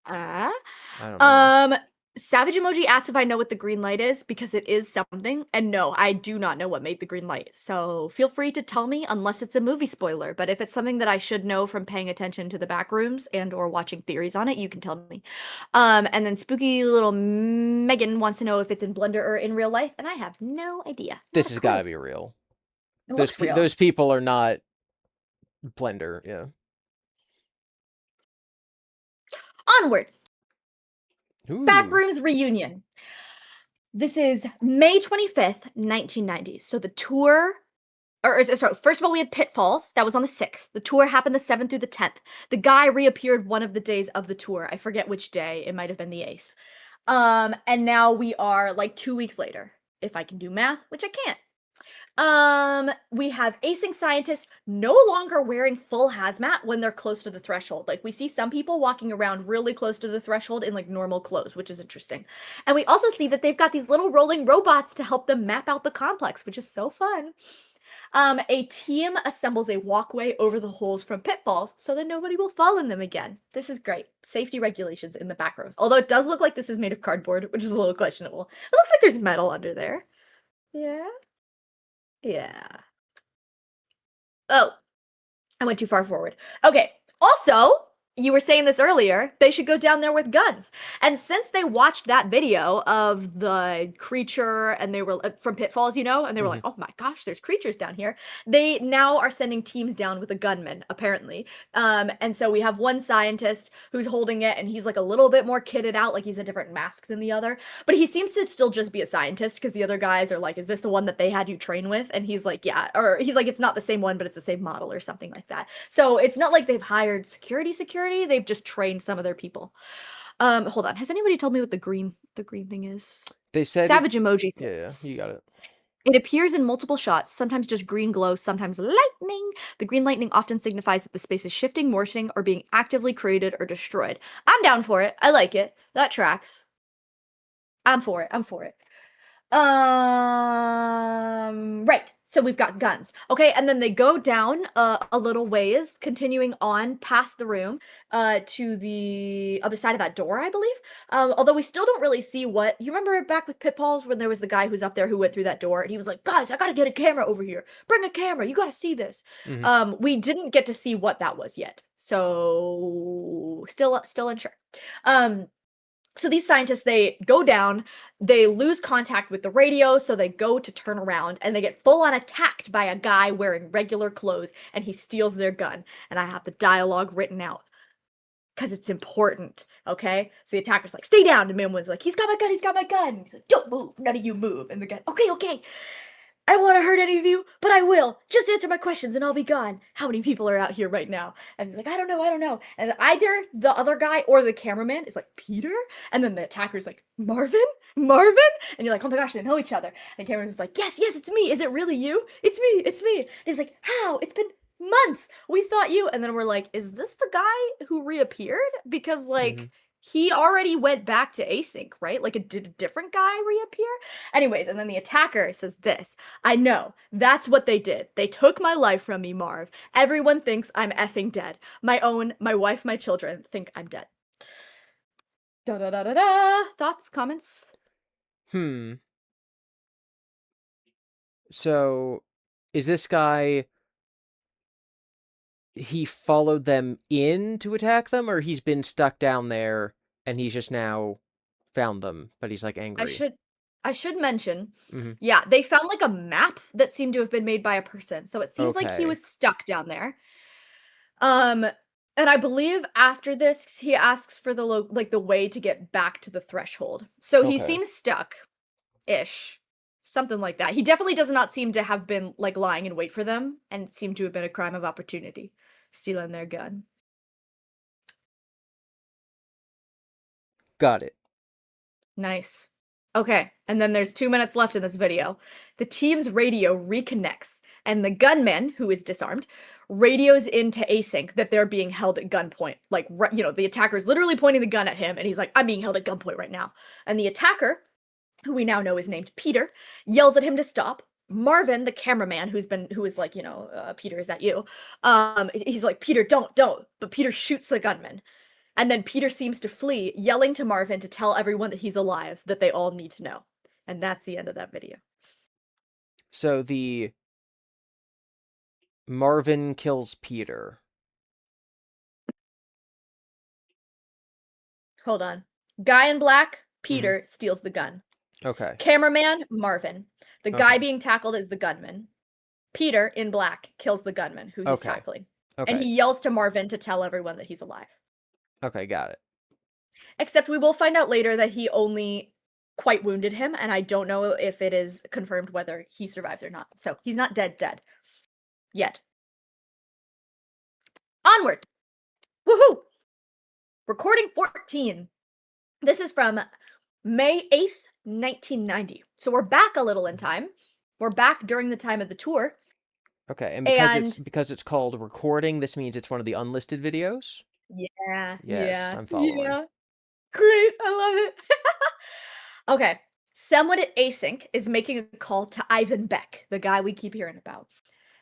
Ah. I don't know. Savage Emoji asked if I know what the green light is because it is something, and no, I do not know what made the green light. So feel free to tell me unless it's a movie spoiler, but if it's something that I should know from paying attention to the Backrooms and or watching theories on it, you can tell me. And then spooky little Megan wants to know if it's in Blender or in real life, and I have no idea. Not This a has clue. got to be real. It looks real. Those people are not Blender, yeah. Onward. Ooh. Backrooms reunion. This is May 25th, 1990. So the tour, sorry, first of all, we had Pitfalls. That was on the 6th. The tour happened the 7th through the 10th. The guy reappeared one of the days of the tour. I forget which day. It might have been the 8th. And now we are like 2 weeks later. If I can do math, which I can't. We have async scientists no longer wearing full hazmat when they're close to the threshold. Like, we see some people walking around really close to the threshold in like normal clothes, which is interesting. And we also see that they've got these little rolling robots to help them map out the complex, which is so fun. A team assembles a walkway over the holes from pitfalls so that nobody will fall in them again. This is great. Safety regulations in the back rows. Although it does look like this is made of cardboard, which is a little questionable. It looks like there's metal under there. Yeah. Yeah. Oh, I went too far forward. Okay. Also, you were saying this earlier, they should go down there with guns. And since they watched that video of the creature and they were from Pitfalls, you know, and they were like, oh my gosh, there's creatures down here. They now are sending teams down with a gunman, apparently. And so we have one scientist who's holding it and he's like a little bit more kitted out, like he's a different mask than the other. But he seems to still just be a scientist because the other guys are like, is this the one that they had you train with? And he's like, yeah. Or he's like, it's not the same one, but it's the same model or something like that. So it's not like they've hired security. They've just trained some of their people. Hold on. Has anybody told me what the green thing is? They said Savage emoji. Yeah, you got it. It appears in multiple shots, sometimes just green glow, sometimes lightning. The green lightning often signifies that the space is shifting, morphing, or being actively created or destroyed. I'm down for it. I like it. That tracks. I'm for it. Right. So we've got guns. Okay, and then they go down a little ways, continuing on past the room to the other side of that door, I believe. Although we still don't really see what you remember back with Pitfalls when there was the guy who's up there who went through that door and he was like, guys, I gotta get a camera over here. Bring a camera, you gotta see this. We didn't get to see what that was yet. So still unsure. So these scientists, they go down, they lose contact with the radio, so they go to turn around, and they get full-on attacked by a guy wearing regular clothes, and he steals their gun. And I have the dialogue written out, because it's important, okay? So the attacker's like, stay down, and Minwin's like, he's got my gun, and he's like, don't move, none of you move. And the guy, okay. I don't want to hurt any of you, but I will. Just answer my questions and I'll be gone. How many people are out here right now? And he's like, I don't know. And either the other guy or the cameraman is like, Peter? And then the attacker's like, Marvin? And you're like, oh my gosh, they know each other. And the cameraman's like, yes, it's me. Is it really you? It's me. And he's like, how? It's been months. We thought you. And then we're like, is this the guy who reappeared? Because like, he already went back to async, right? Like, did a different guy reappear? Anyways, and then the attacker says this. I know. That's what they did. They took my life from me, Marv. Everyone thinks I'm effing dead. My wife, my children think I'm dead. Da-da-da-da-da. Thoughts, comments? So, is this guy... he followed them in to attack them, or he's been stuck down there and he's just now found them, but he's like angry? I should mention, yeah, they found like a map that seemed to have been made by a person. So it seems like he was stuck down there. And I believe after this, he asks for the way to get back to the threshold. So he seems stuck-ish. Something like that. He definitely does not seem to have been like lying in wait for them and seemed to have been a crime of opportunity. Stealing their gun. Got it. Nice. Okay, and then there's 2 minutes left in this video. The team's radio reconnects, and the gunman, who is disarmed, radios into async that they're being held at gunpoint. Like, the attacker is literally pointing the gun at him, and he's like, I'm being held at gunpoint right now. And the attacker, who we now know is named Peter, yells at him to stop, Marvin, the cameraman, who is like, Peter, is that you? He's like, Peter, don't. But Peter shoots the gunman. And then Peter seems to flee, yelling to Marvin to tell everyone that he's alive, that they all need to know. And that's the end of that video. So the Marvin kills Peter. Hold on. Guy in black, Peter, steals the gun. Okay. Cameraman, Marvin. The guy Okay. being tackled is the gunman. Peter, in black, kills the gunman who he's Okay. tackling. Okay. And he yells to Marvin to tell everyone that he's alive. Okay, got it. Except we will find out later that he only quite wounded him, and I don't know if it is confirmed whether he survives or not. So he's not dead yet. Onward! Woohoo! Recording 14. This is from May 8th, 1990. So we're back a little in time. We're back during the time of the tour. Okay, and And because it's called recording, this means it's one of the unlisted videos? yeah, Yes, I'm following. yeah. Great, I love it. Okay, someone at Async is making a call to Ivan Beck, the guy we keep hearing about.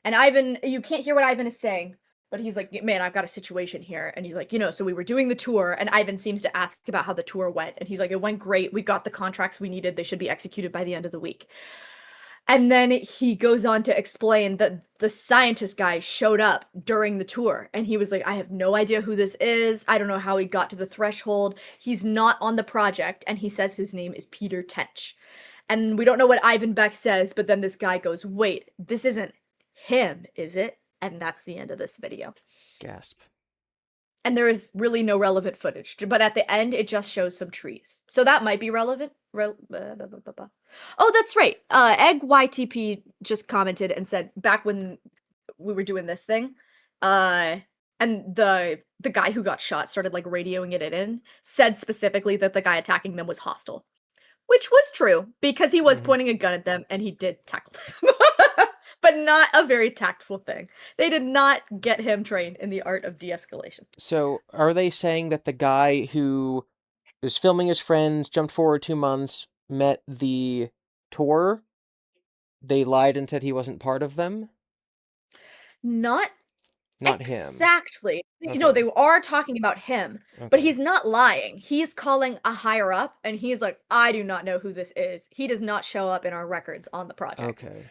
And Ivan, you can't hear what Ivan is saying, but he's like, man, I've got a situation here. And he's like, so we were doing the tour, and Ivan seems to ask about how the tour went. And he's like, it went great. We got the contracts we needed. They should be executed by the end of the week. And then he goes on to explain that the scientist guy showed up during the tour, and he was like, I have no idea who this is. I don't know how he got to the threshold. He's not on the project, and he says his name is Peter Tench. And we don't know what Ivan Beck says, but then this guy goes, wait, this isn't him, is it? And that's the end of this video. Gasp. And there is really no relevant footage, but at the end, it just shows some trees. So that might be relevant. Oh, that's right. Egg YTP just commented and said, back when we were doing this thing, and the guy who got shot started like radioing it in, said specifically that the guy attacking them was hostile. Which was true, because he was pointing a gun at them and he did tackle them. But not a very tactful thing. They did not get him trained in the art of de-escalation. So, are they saying that the guy who is filming his friends, jumped forward 2 months, met the tour, they lied and said he wasn't part of them? Not him. exactly. Okay. They are talking about him, but Okay. he's not lying. He's calling a higher up, and he's like, I do not know who this is. He does not show up in our records on the project. Okay.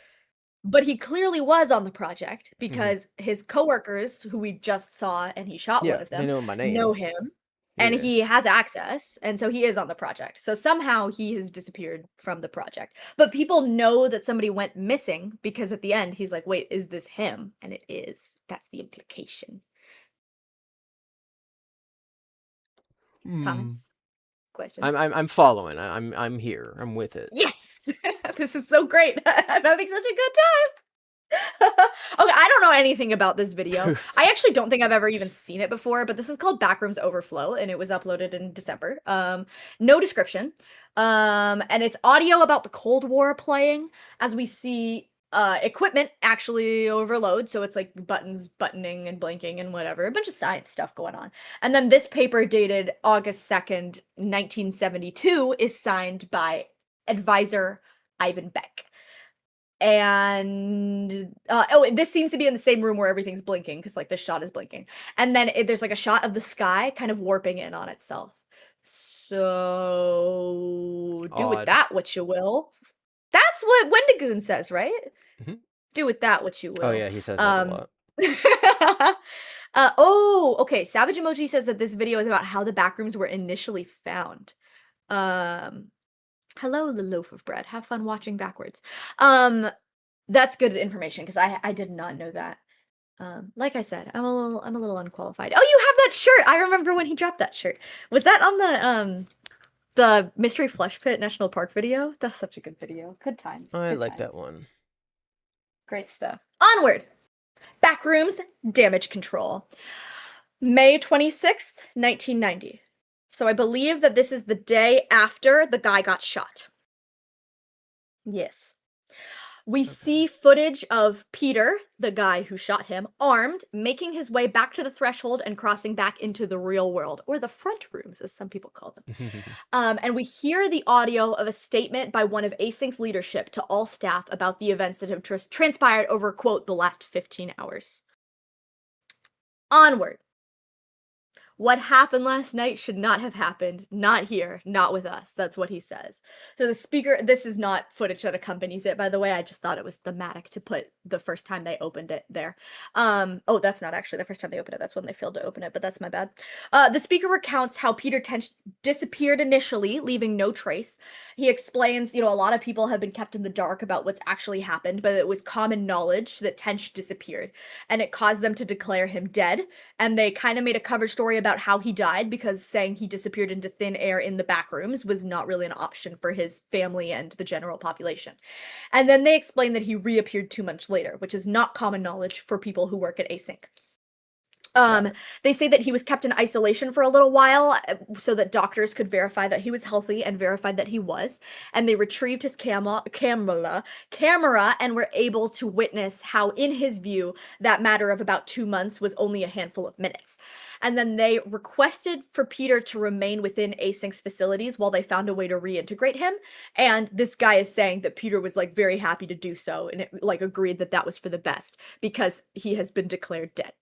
But he clearly was on the project because his coworkers, who we just saw, and he shot one of them, they know my name. know him, and Yeah. he has access, and so he is on the project. So somehow he has disappeared from the project. But people know that somebody went missing because at the end he's like, wait, is this him? And it is. That's the implication. Comments? Questions? I'm following. I'm here. I'm with it. Yes! This is so great. I'm having such a good time. Okay, I don't know anything about this video. I actually don't think I've ever even seen it before, but this is called Backrooms Overflow, and it was uploaded in December. No description. And it's audio about the Cold War playing as we see equipment actually overload. So it's like buttons buttoning and blinking and whatever, a bunch of science stuff going on. And then this paper dated August 2nd, 1972 is signed by advisor Ivan Beck. And this seems to be in the same room where everything's blinking, because like this shot is blinking, and then there's like a shot of the sky kind of warping in on itself. So do with Odd. that what you will. That's what Wendigoon says, right? Do with that what you will. Oh yeah, he says that a lot. Okay. Savage Emoji says that this video is about how the backrooms were initially found. Hello, the loaf of bread. Have fun watching backwards. That's good information because I did not know that. Like I said, I'm a little unqualified. Oh, you have that shirt. I remember when he dropped that shirt. Was that on the Mystery Flesh Pit National Park video? That's such a good video. Good times. I Good like times. that one. Great stuff. Onward. Backrooms damage control. May 26th, 1990. So I believe that this is the day after the guy got shot. Yes. We see footage of Peter, the guy who shot him, armed, making his way back to the threshold and crossing back into the real world, or the front rooms, as some people call them. And we hear the audio of a statement by one of Async's leadership to all staff about the events that have transpired over, quote, the last 15 hours. Onward. What happened last night should not have happened. Not here. Not with us. That's what he says. So the speaker, this is not footage that accompanies it, by the way. I just thought it was thematic to put the first time they opened it there. Oh, that's not actually the first time they opened it. That's when they failed to open it, but that's my bad. The speaker recounts how Peter Tench disappeared initially, leaving no trace. He explains, a lot of people have been kept in the dark about what's actually happened, but it was common knowledge that Tench disappeared, and it caused them to declare him dead. And they kind of made a cover story about how he died, because saying he disappeared into thin air in the back rooms was not really an option for his family and the general population. And then they explained that he reappeared 2 months later, which is not common knowledge for people who work at Async. They say that he was kept in isolation for a little while so that doctors could verify that he was healthy and verified that he was. And they retrieved his camera and were able to witness how, in his view, that matter of about 2 months was only a handful of minutes. And then they requested for Peter to remain within Async's facilities while they found a way to reintegrate him. And this guy is saying that Peter was very happy to do so, and agreed that that was for the best because he has been declared dead.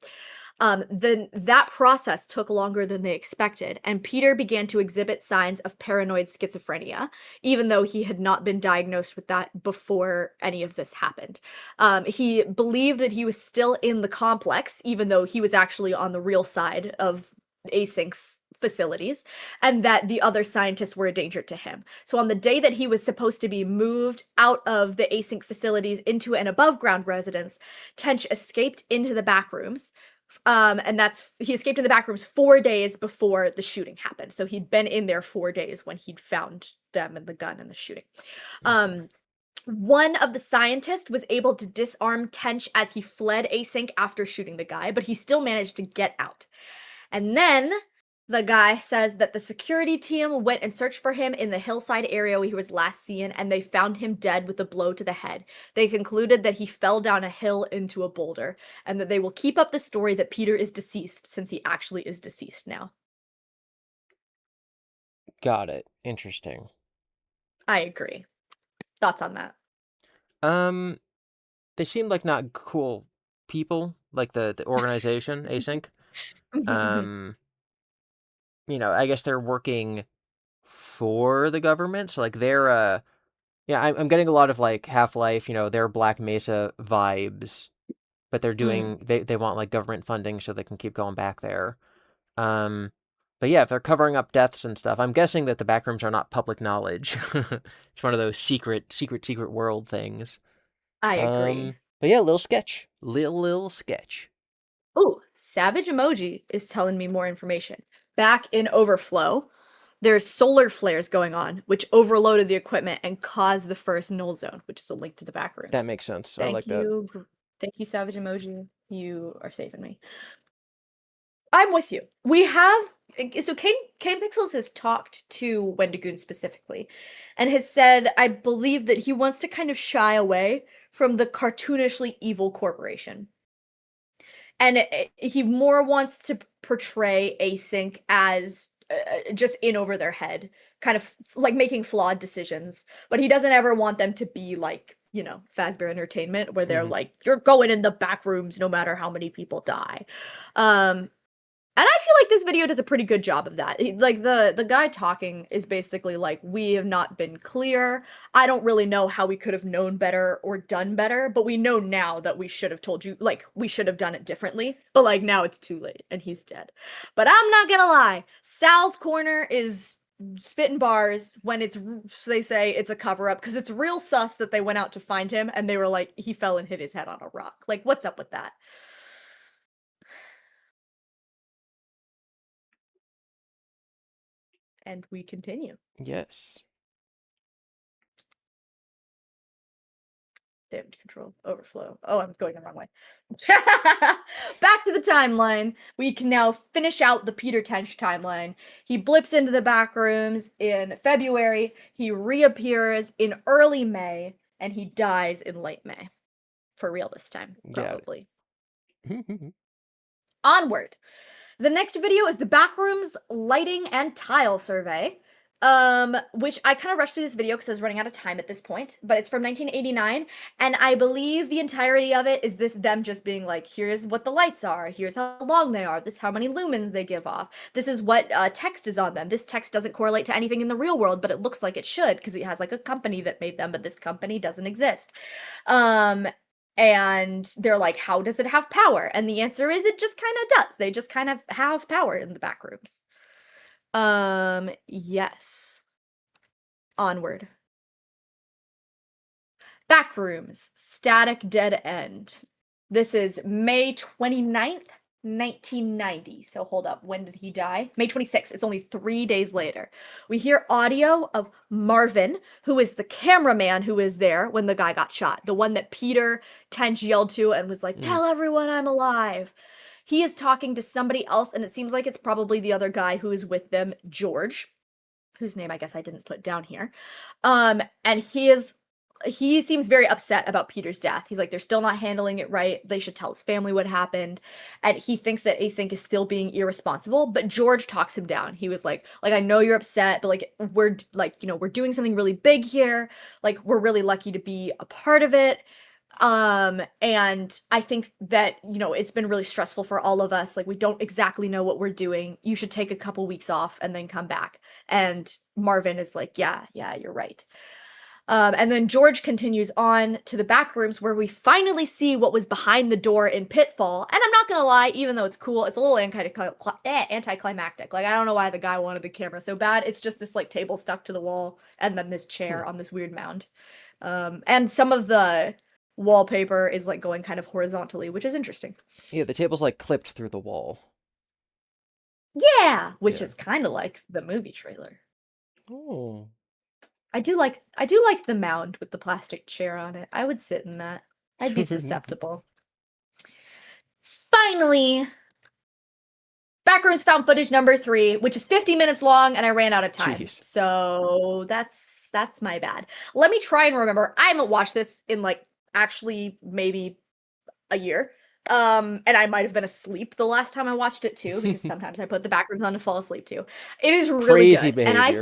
Then that process took longer than they expected, and Peter began to exhibit signs of paranoid schizophrenia, even though he had not been diagnosed with that before any of this happened. He believed that he was still in the complex, even though he was actually on the real side of Async's facilities, and that the other scientists were a danger to him. So on the day that he was supposed to be moved out of the Async facilities into an above ground residence, Tench escaped into the back rooms. And he escaped in the back rooms 4 days before the shooting happened. So he'd been in there 4 days when he'd found them and the gun and the shooting. One of the scientists was able to disarm Tench as he fled Async after shooting the guy, but he still managed to get out. And then the guy says that the security team went and searched for him in the hillside area where he was last seen, and they found him dead with a blow to the head. They concluded that he fell down a hill into a boulder, and that they will keep up the story that Peter is deceased, since he actually is deceased now. Got it. Interesting. I agree. Thoughts on that? They seem like not cool people, like the organization, Async. I guess they're working for the government, so they're I'm getting a lot of Half-Life, they're Black Mesa vibes, but they're doing they want government funding so they can keep going back there. But yeah, if they're covering up deaths and stuff, I'm guessing that the backrooms are not public knowledge. It's one of those secret world things. I agree. But yeah, little sketch. Little sketch. Ooh, Savage Emoji is telling me more information. Back in Overflow, there's solar flares going on, which overloaded the equipment and caused the first null zone, which is a link to the back rooms. That makes sense. I Thank like you. Thank you, Savage Emoji. You are saving me. I'm with you. We have... So Kane Pixels has talked to Wendigoon specifically and has said, I believe, that he wants to kind of shy away from the cartoonishly evil corporation. And he more wants to portray Async as just in over their head, kind of making flawed decisions. But he doesn't ever want them to be Fazbear Entertainment, where they're you're going in the back rooms no matter how many people die. And I feel like this video does a pretty good job of that. The guy talking is basically we have not been clear. I don't really know how we could have known better or done better, but we know now that we should have told you, we should have done it differently. But now it's too late and he's dead. But I'm not gonna lie, Sal's Corner is spitting bars when they say it's a cover-up, because it's real sus that they went out to find him and they were he fell and hit his head on a rock. What's up with that? And we continue. Yes. Damage control. Overflow. Oh, I'm going the wrong way. Back to the timeline. We can now finish out the Peter Tench timeline. He blips into the back rooms in February. He reappears in early May. and he dies in late May. For real this time, Got probably. it. Onward. The next video is the Backrooms lighting and tile survey. Which I kind of rushed through this video because I was running out of time at this point, but it's from 1989, and I believe the entirety of it is them just being like, here's what the lights are, here's how long they are, this is how many lumens they give off, this is what text is on them, this text doesn't correlate to anything in the real world, but it looks like it should because it has like a company that made them, but this company doesn't exist. And they're like, how does it have power? And the answer is it just kind of does. They just kind of have power in the Backrooms. Yes. Onward. Backrooms, static dead end. This is May 29th, 1990. So hold up, when did he die? May 26th. It's only 3 days later. We hear audio of Marvin, who is the cameraman who was there when the guy got shot. The one that Peter Tench yelled to and was like, tell everyone I'm alive. He is talking to somebody else, and it seems like it's probably the other guy who is with them, George, whose name I guess I didn't put down here. And he seems very upset about Peter's death. He's like, they're still not handling it right. They should tell his family what happened. And he thinks that Async is still being irresponsible, but George talks him down. He was like, I know you're upset, but like, we're like, we're doing something really big here. Like, we're really lucky to be a part of it. And I think that, it's been really stressful for all of us. Like, we don't exactly know what we're doing. You should take a couple weeks off and then come back. And Marvin is like, yeah, you're right. And then George continues on to the Backrooms, where we finally see what was behind the door in Pitfall. And I'm not gonna lie, even though it's cool, it's a little anticlimactic. Like, I don't know why the guy wanted the camera so bad. It's just this like table stuck to the wall, and then this chair on this weird mound. And some of the wallpaper is like going kind of horizontally, which is interesting. Yeah, the table's like clipped through the wall. Yeah, which is kind of like the movie trailer. Oh. I do like the mound with the plastic chair on it. I would sit in that. I'd be susceptible. Finally, Backrooms found footage number 3, which is 50 minutes long, and I ran out of time. Jeez. So that's my bad. Let me try and remember. I haven't watched this in like actually maybe a year. And I might have been asleep the last time I watched it too, because sometimes I put the Backrooms on to fall asleep too. It is really Crazy good. behavior.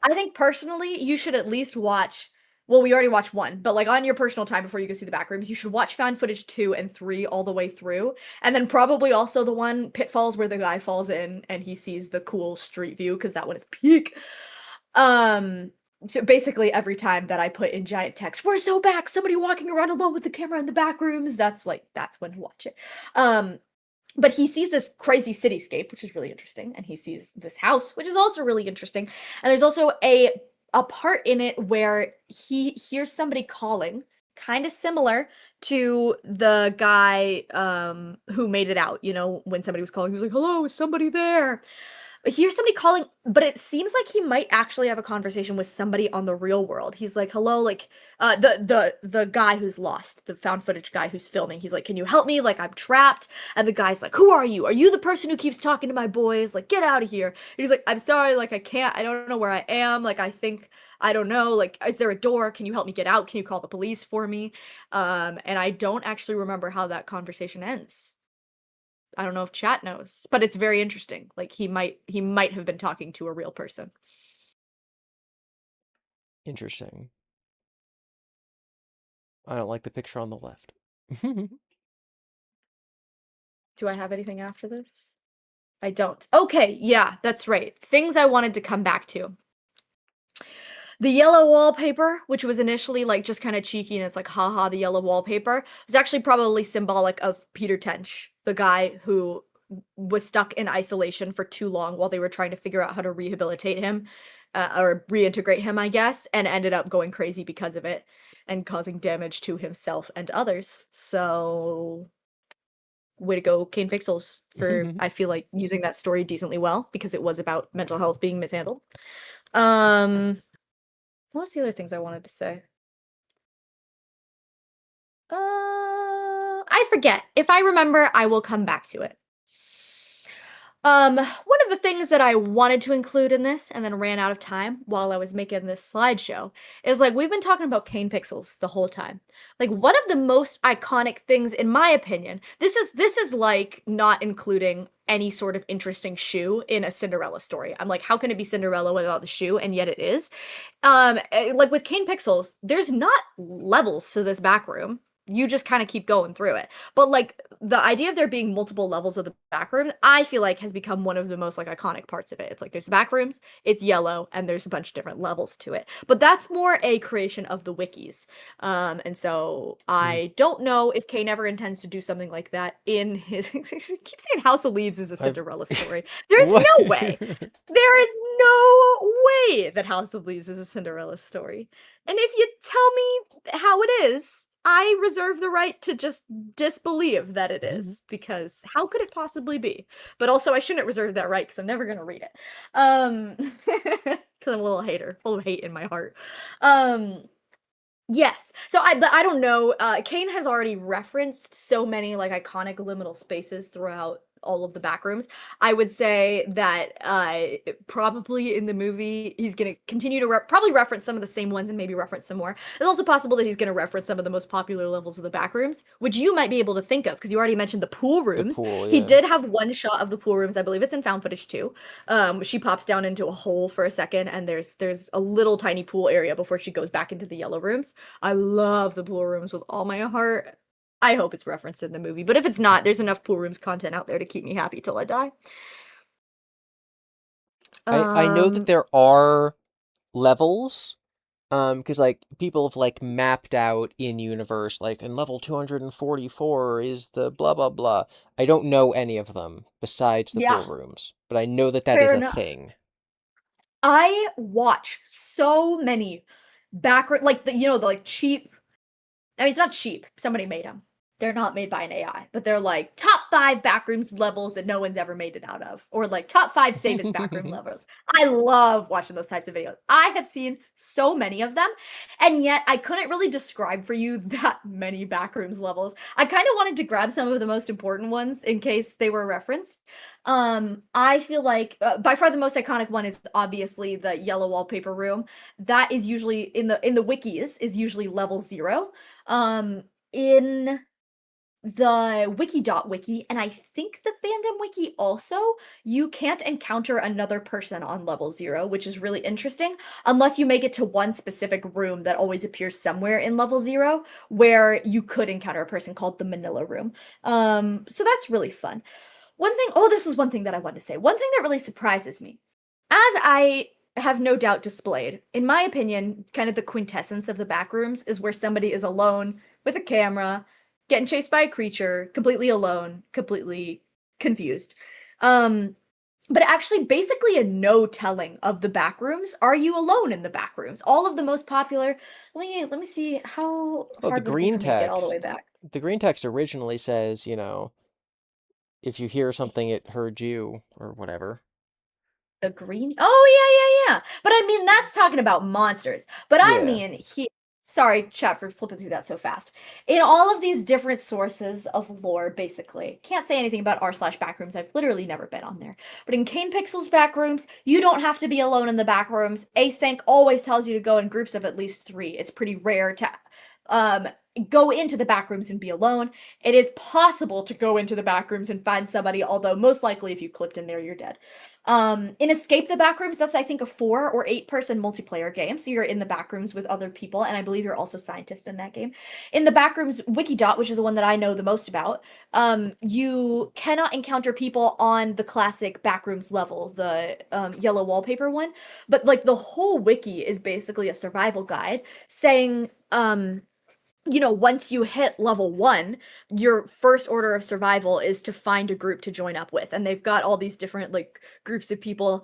And I think personally, you should at least watch. Well, we already watched 1, but like on your personal time before you go see the Backrooms, you should watch found footage 2 and 3 all the way through, and then probably also the one Pitfalls where the guy falls in and he sees the cool street view, because that one is peak. So basically, every time that I put in giant text, "We're so back! Somebody walking around alone with the camera in the Backrooms," that's when to watch it. But he sees this crazy cityscape, which is really interesting, and he sees this house, which is also really interesting. And there's also a part in it where he hears somebody calling, kind of similar to the guy who made it out. When somebody was calling, he was like, "Hello, is somebody there?" Here's somebody calling, but it seems like he might actually have a conversation with somebody on the real world. He's like, "Hello," like the guy who's lost, the found footage guy who's filming. He's like, "Can you help me? Like, I'm trapped." And the guy's like, "Who are you? Are you the person who keeps talking to my boys? Like, get out of here." And he's like, "I'm sorry, like I can't. I don't know where I am. Like, I don't know. Like, is there a door? Can you help me get out? Can you call the police for me?" And I don't actually remember how that conversation ends. I don't know if chat knows, but it's very interesting. Like, he might have been talking to a real person. Interesting. I don't like the picture on the left. Do I have anything after this? I don't. Okay, yeah, that's right. Things I wanted to come back to. The yellow wallpaper, which was initially like just kind of cheeky and it's like, haha, the yellow wallpaper, was actually probably symbolic of Peter Tench, the guy who was stuck in isolation for too long while they were trying to figure out how to rehabilitate him or reintegrate him, I guess, and ended up going crazy because of it and causing damage to himself and others. So, way to go, Kane Pixels, for, I feel like, using that story decently well, because it was about mental health being mishandled. What's the other things I wanted to say? I forget. If I remember, I will come back to it. One of the things that I wanted to include in this and then ran out of time while I was making this slideshow is like we've been talking about cane pixels the whole time. Like one of the most iconic things in my opinion, this is like not including any sort of interesting shoe in a Cinderella story. I'm like, how can it be Cinderella without the shoe? And yet it is. Like with cane pixels, there's not levels to this back room. You just kind of keep going through it. But like the idea of there being multiple levels of the back room, I feel like has become one of the most like iconic parts of it. It's like there's back rooms, it's yellow, and there's a bunch of different levels to it. But that's more a creation of the wikis. And so I don't know if Kane ever intends to do something like that in his he keeps saying House of Leaves is a Cinderella story. There's What? no way. There is no way that House of Leaves is a Cinderella story. And if you tell me how it is, I reserve the right to just disbelieve that it is, because how could it possibly be? But also, I shouldn't reserve that right because I'm never going to read it. Because I'm a little hater, full of hate in my heart. Yes. So I don't know. Kane has already referenced so many like iconic liminal spaces throughout all of the back rooms. I would say that probably in the movie he's going to continue to probably reference some of the same ones and maybe reference some more. It's also possible that he's going to reference some of the most popular levels of the back rooms, which you might be able to think of because you already mentioned the pool rooms. pool, He yeah. did have one shot of the pool rooms. I believe it's in found footage too. She pops down into a hole for a second and there's a little tiny pool area before she goes back into the yellow rooms. I love the pool rooms with all my heart. I hope it's referenced in the movie, but if it's not, there's enough pool rooms content out there to keep me happy till I die. I know that there are levels, because like people have like mapped out in universe, like in level 244 is the blah blah blah. I don't know any of them besides the Yeah. pool rooms, but I know that that Fair is a enough. thing. I watch so many like the like cheap. I mean, it's not cheap. Somebody made them. They're not made by an AI, but they're like top 5 backrooms levels that no one's ever made it out of, or like top 5 safest backroom levels. I love watching those types of videos. I have seen so many of them, and yet I couldn't really describe for you that many backrooms levels. I kind of wanted to grab some of the most important ones in case they were referenced. I feel like by far the most iconic one is obviously the yellow wallpaper room. That is usually in the wikis is usually level 0. In the wiki, and I think the fandom wiki also, you can't encounter another person on level 0, which is really interesting, unless you make it to one specific room that always appears somewhere in level 0, where you could encounter a person called the Manila room. So that's really fun. This was one thing that I wanted to say. One thing that really surprises me, as I have no doubt displayed, in my opinion, kind of the quintessence of the backrooms is where somebody is alone with a camera, getting chased by a creature, completely alone, completely confused. But actually, basically a no telling of the backrooms. Are you alone in the backrooms? All of the most popular. Let me see how Oh, the hard would it be green for me to get all the way text. back. The green text originally says, if you hear something, it heard you or whatever. The green? Oh, yeah. But I mean, that's talking about monsters. But I Yeah. mean, sorry, chat, for flipping through that so fast. In all of these different sources of lore, basically, can't say anything about r/backrooms. I've literally never been on there. But in Kane Pixel's backrooms, you don't have to be alone in the backrooms. Async always tells you to go in groups of at least 3. It's pretty rare to go into the backrooms and be alone. It is possible to go into the backrooms and find somebody, although most likely if you clipped in there, you're dead. In Escape the Backrooms, that's I think a 4 or 8 person multiplayer game. So you're in the backrooms with other people, and I believe you're also scientist in that game. In the Backrooms Wikidot, which is the one that I know the most about, you cannot encounter people on the classic backrooms level, the yellow wallpaper one. But like the whole wiki is basically a survival guide saying once you hit level 1, your first order of survival is to find a group to join up with. And they've got all these different like groups of people.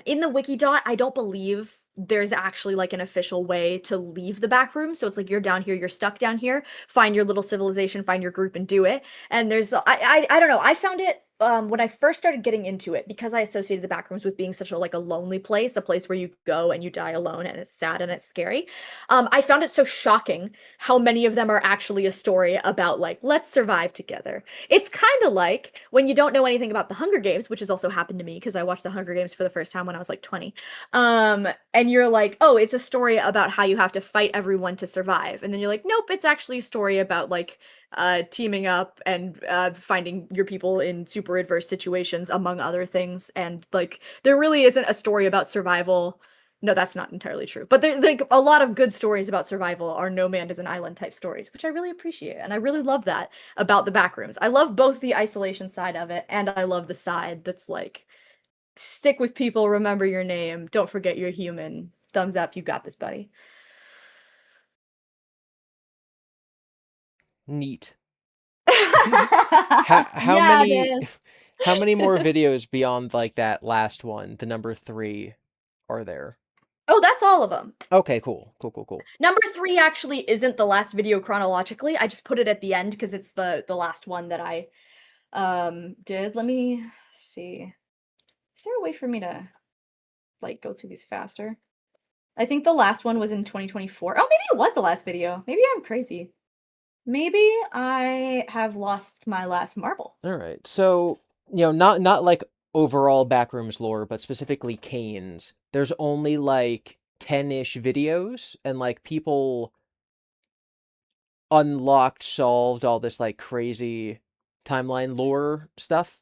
In the Wikidot, I don't believe there's actually like an official way to leave the back room. So it's like you're down here, you're stuck down here, find your little civilization, find your group and do it. And there's I don't know, I found it when I first started getting into it, because I associated the Backrooms with being such a like a lonely place, a place where you go and you die alone and it's sad and it's scary. I found it so shocking how many of them are actually a story about like let's survive together. It's kind of like when you don't know anything about the Hunger Games, which has also happened to me because I watched the Hunger Games for the first time when I was like 20. And you're like, oh, it's a story about how you have to fight everyone to survive, and then you're like, nope, it's actually a story about like teaming up and finding your people in super adverse situations, among other things. And like, there really isn't a story about survival. No, that's not entirely true. But there, like, a lot of good stories about survival are no man is an island type stories, which I really appreciate. And I really love that about the Backrooms. I love both the isolation side of it, and I love the side that's like, stick with people, remember your name, don't forget you're human. Thumbs up, you got this, buddy. Neat. How Yeah, it many is. how many more videos beyond like that last one, the number 3, are there? Oh, that's all of them. Okay, cool. Cool. Number 3 actually isn't the last video chronologically. I just put it at the end because it's the last one that I did. Let me see. Is there a way for me to like go through these faster? I think the last one was in 2024. Oh, maybe it was the last video. Maybe I'm crazy. Maybe I have lost my last marble. All right. So, not like overall Backrooms lore, but specifically Kane's. There's only like 10-ish videos, and like people unlocked, solved all this like crazy timeline lore stuff.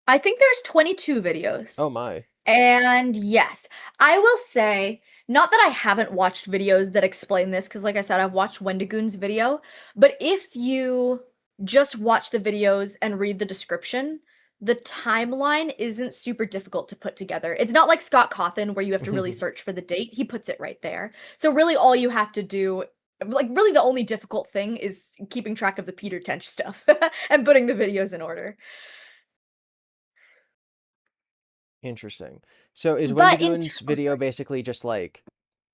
I think there's 22 videos. Oh my. And yes, I will say, not that I haven't watched videos that explain this, because like I said, I've watched Wendigoon's video, but if you just watch the videos and read the description, the timeline isn't super difficult to put together. It's not like Scott Cawthon where you have to really search for the date. He puts it right there. So really all you have to do, like really the only difficult thing is keeping track of the Peter Tench stuff and putting the videos in order. Interesting. So is But in Wendigoon's video basically just like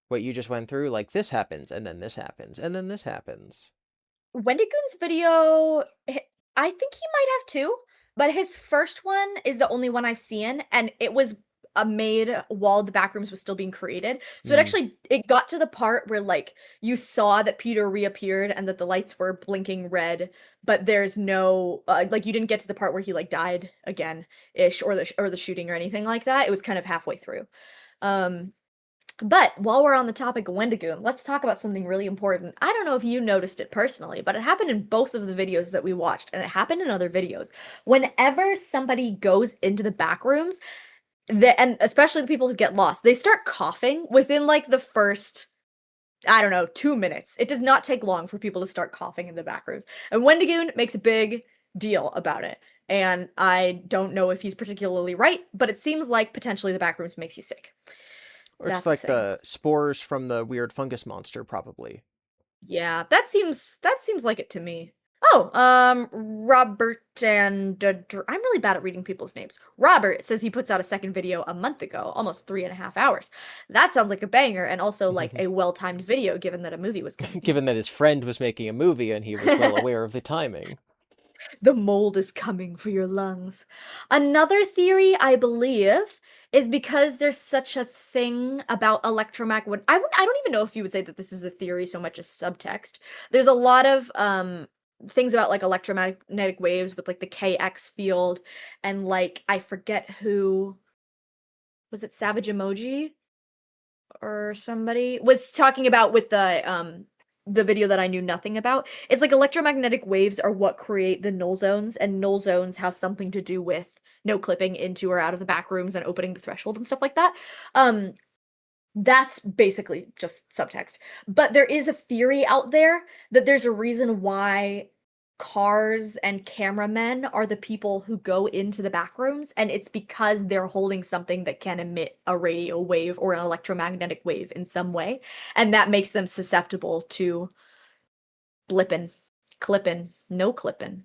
what you just went through? Like this happens, and then this happens, and then this happens. Wendigoon's video, I think he might have two, but his first one is the only one I've seen, and it was made while the Backrooms was still being created. So it Mm. actually it got to the part where like you saw that Peter reappeared and that the lights were blinking red, but there's no like you didn't get to the part where he like died again ish or the shooting or anything like that. It was kind of halfway through. Um but while we're on the topic of Wendigoon, let's talk about something really important. I don't know if you noticed it personally, but it happened in both of the videos that we watched, and it happened in other videos. Whenever somebody goes into the back rooms, and especially the people who get lost, they start coughing within like the first, I don't know, 2 minutes. It does not take long for people to start coughing in the back rooms. And Wendigoon makes a big deal about it. And I don't know if he's particularly right, but it seems like potentially the back rooms makes you sick. Or That's it's the like thing. the spores from the weird fungus monster, probably. Yeah, that seems like it to me. Oh, Robert and I'm really bad at reading people's names. Robert says he puts out a second video a month ago, almost 3.5 hours. That sounds like a banger, and also like a well-timed video, given that a movie was coming. Given that his friend was making a movie and he was well aware of the timing. The mold is coming for your lungs. Another theory, I believe, is because there's such a thing about electromagnetic. I don't even know if you would say that this is a theory so much as subtext. There's a lot of things about like electromagnetic waves with like the KX field, and like I forget who was it, Savage Emoji or somebody was talking about with the video that I knew nothing about. It's like electromagnetic waves are what create the null zones, and null zones have something to do with no clipping into or out of the back rooms and opening the threshold and stuff like that. That's basically just subtext. But there is a theory out there that there's a reason why cars and cameramen are the people who go into the back rooms, and it's because they're holding something that can emit a radio wave or an electromagnetic wave in some way, and that makes them susceptible to blipping, clipping, no clipping.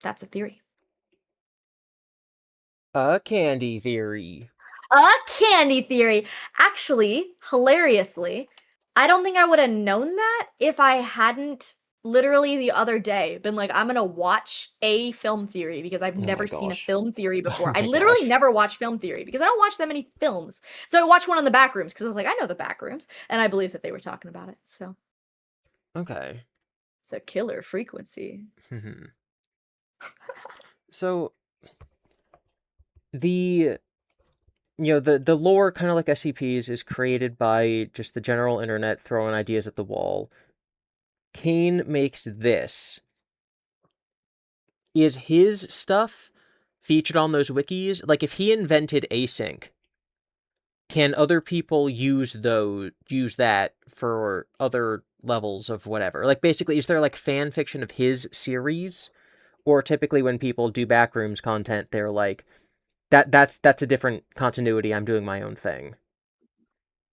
That's a theory. A candy theory. A candy theory. Actually, hilariously, I don't think I would have known that if I hadn't literally the other day been like, I'm gonna watch a film theory because I've Oh my never seen a gosh. film theory Oh before. I my literally gosh. never watch film theory because I don't watch that many films. So I watched one on the Backrooms because I was like, I know the Backrooms, and I believe that they were talking about it. So Okay. it's a killer frequency. So the the lore, kind of like SCPs, is created by just the general internet throwing ideas at the wall. Kane makes this. Is his stuff featured on those wikis? Like, if he invented async, can other people use that for other levels of whatever? Like, basically, is there like fan fiction of his series? Or typically when people do Backrooms content, they're like, that's a different continuity, I'm doing my own thing.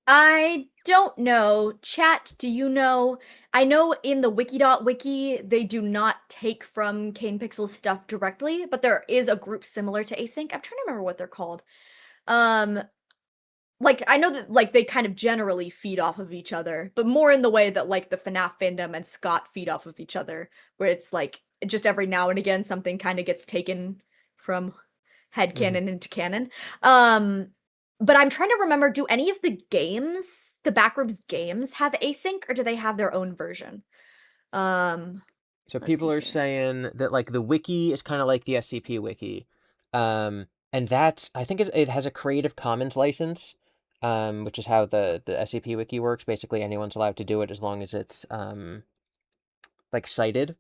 I don't know. Chat, do you know? I know in the wiki, they do not take from Kane Pixel's stuff directly, but there is a group similar to Async. I'm trying to remember what they're called. Um, like, I know that, like, they kind of generally feed off of each other, but more in the way that, like, the FNAF fandom and Scott feed off of each other, where it's, like, just every now and again, something kind of gets taken from headcanon into canon. But I'm trying to remember, do any of the games, the Backrooms games, have async, or do they have their own version? So Let's people see are here. saying that, like, the wiki is kind of like the SCP wiki. And that's, I think it has a Creative Commons license, which is how the SCP wiki works. Basically, anyone's allowed to do it as long as it's, like, cited.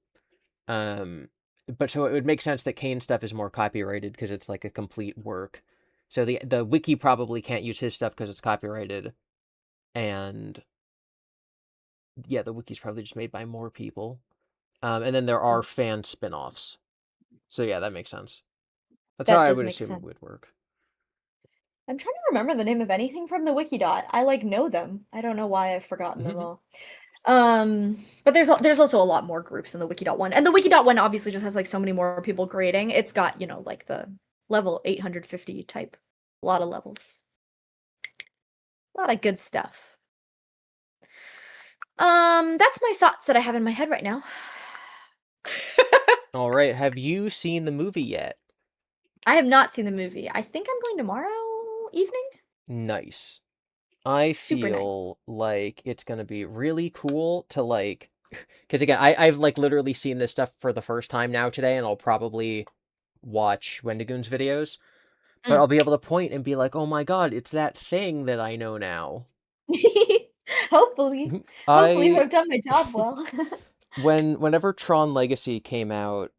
But so it would make sense that Kane stuff is more copyrighted because it's like a complete work. So the wiki probably can't use his stuff because it's copyrighted. And yeah, the wiki's probably just made by more people. And then there are fan spin-offs. So yeah, that makes sense. That's how That I does would make assume it sense. would work. I'm trying to remember the name of anything from the Wikidot. I like know them. I don't know why I've forgotten them all. But there's also a lot more groups in the Wikidot one. And the Wikidot one obviously just has like so many more people creating. It's got, like the level 850 type. A lot of levels. A lot of good stuff. That's my thoughts that I have in my head right now. All right, have you seen the movie yet? I have not seen the movie. I think I'm going tomorrow evening. Nice. I Super nice. feel like it's gonna be really cool to, like, because again, I've like literally seen this stuff for the first time now today, and I'll probably watch Wendigoon's videos, but I'll be able to point and be like, oh my god, it's that thing that I know now. Hopefully. Hopefully I I've done my job well. whenever Tron Legacy came out,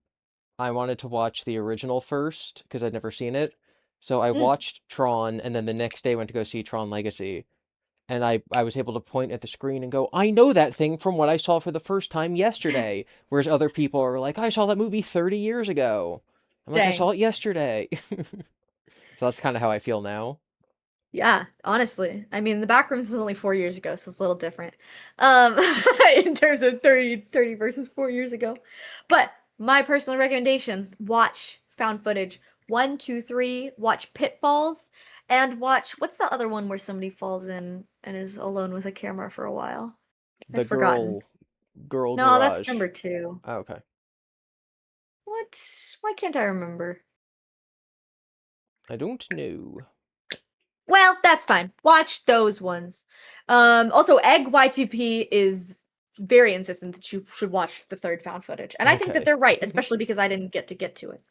I wanted to watch the original first because I'd never seen it. So I watched Tron, and then the next day went to go see Tron Legacy. And I was able to point at the screen and go, I know that thing from what I saw for the first time yesterday. Whereas other people are like, I saw that movie 30 years ago. I'm like, I saw Dang. it yesterday. So that's kind of how I feel now. Yeah, honestly. I mean, the Backrooms is only 4 years ago, so it's a little different. In terms of 30 versus 4 years ago. But my personal recommendation, watch found footage 1, 2, 3, watch Pitfalls, and watch what's the other one where somebody falls in and is alone with a camera for a while? The I've forgotten. girl No, that's garage. number 2. Oh, okay. What? Why can't I remember? I don't know. Well, that's fine. Watch those ones. Also, Egg Y2P is very insistent that you should watch the third found footage. And I think that Okay. they're right, especially because I didn't get to it.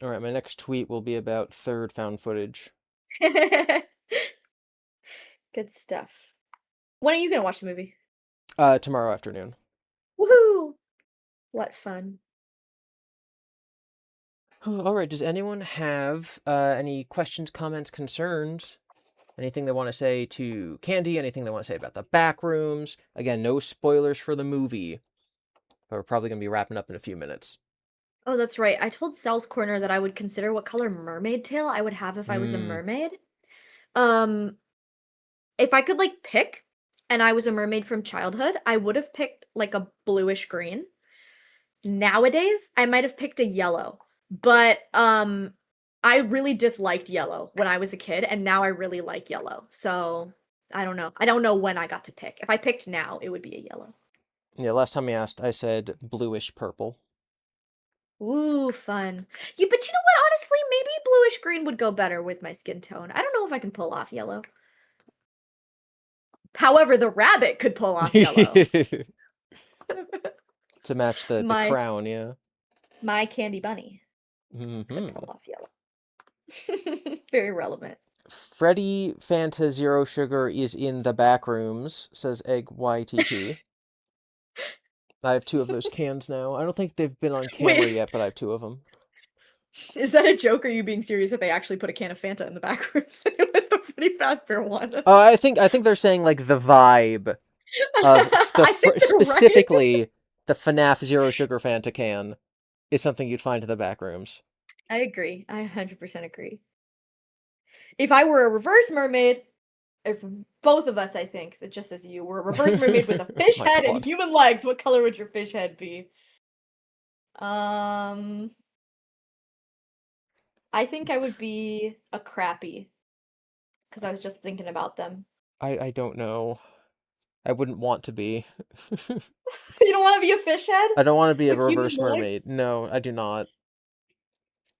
All right, my next tweet will be about third found footage. Good stuff. When are you gonna watch the movie? Tomorrow afternoon. Woohoo! What fun. All right, does anyone have any questions, comments, concerns? Anything they want to say to Candy? Anything they want to say about the Backrooms? Again, no spoilers for the movie, but we're probably going to be wrapping up in a few minutes. Oh, that's right. I told Sal's Corner that I would consider what color mermaid tail I would have if I was a mermaid. Um, if I could like pick and I was a mermaid from childhood, I would have picked like a bluish green. Nowadays, I might have picked a yellow, but I really disliked yellow when I was a kid, and now I really like yellow. So I don't know. I don't know when I got to pick. If I picked now, it would be a yellow. Yeah, last time I asked, I said bluish purple. Ooh, fun. Yeah, but you know what? Honestly, maybe bluish green would go better with my skin tone. I don't know if I can pull off yellow. However, the rabbit could pull off yellow. To match the My crown, yeah. my candy bunny could Hmm. pull off yellow. Very relevant. Freddy Fanta Zero Sugar is in the back rooms, says Egg YTP. I have 2 of those cans now. I don't think they've been on camera Wait, yet, but I have 2 of them. is that a joke? Or are you being serious that they actually put a can of Fanta in the back rooms? It was the pretty fast bear one. Oh, I think they're saying like the vibe of I think you're right. specifically the FNAF Zero Sugar Fanta can is something you'd find in the back rooms. I agree. I 100% agree. If I were a reverse mermaid, if both of us, I think, that just as you were a reverse mermaid with a fish My head and God. human legs, what color would your fish head be? I think I would be a crappie because I was just thinking about them. I don't know. I wouldn't want to be. You don't want to be a fish head I don't want to be a with human reverse mermaid. legs? No, I do not.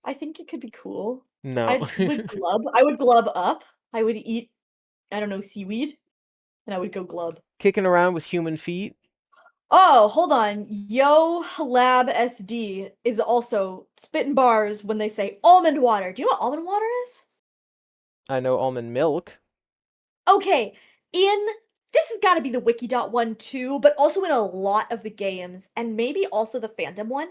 I think it could be cool. No. I would glub. I would glub up. I would eat, I don't know, seaweed, and I would go glub. Kicking around with human feet. Oh, hold on. Yo Lab SD is also spitting bars when they say almond water. Do you know what almond water is? I know almond milk. Okay, in this has got to be the Wiki.1 too, but also in a lot of the games, and maybe also the Phantom one.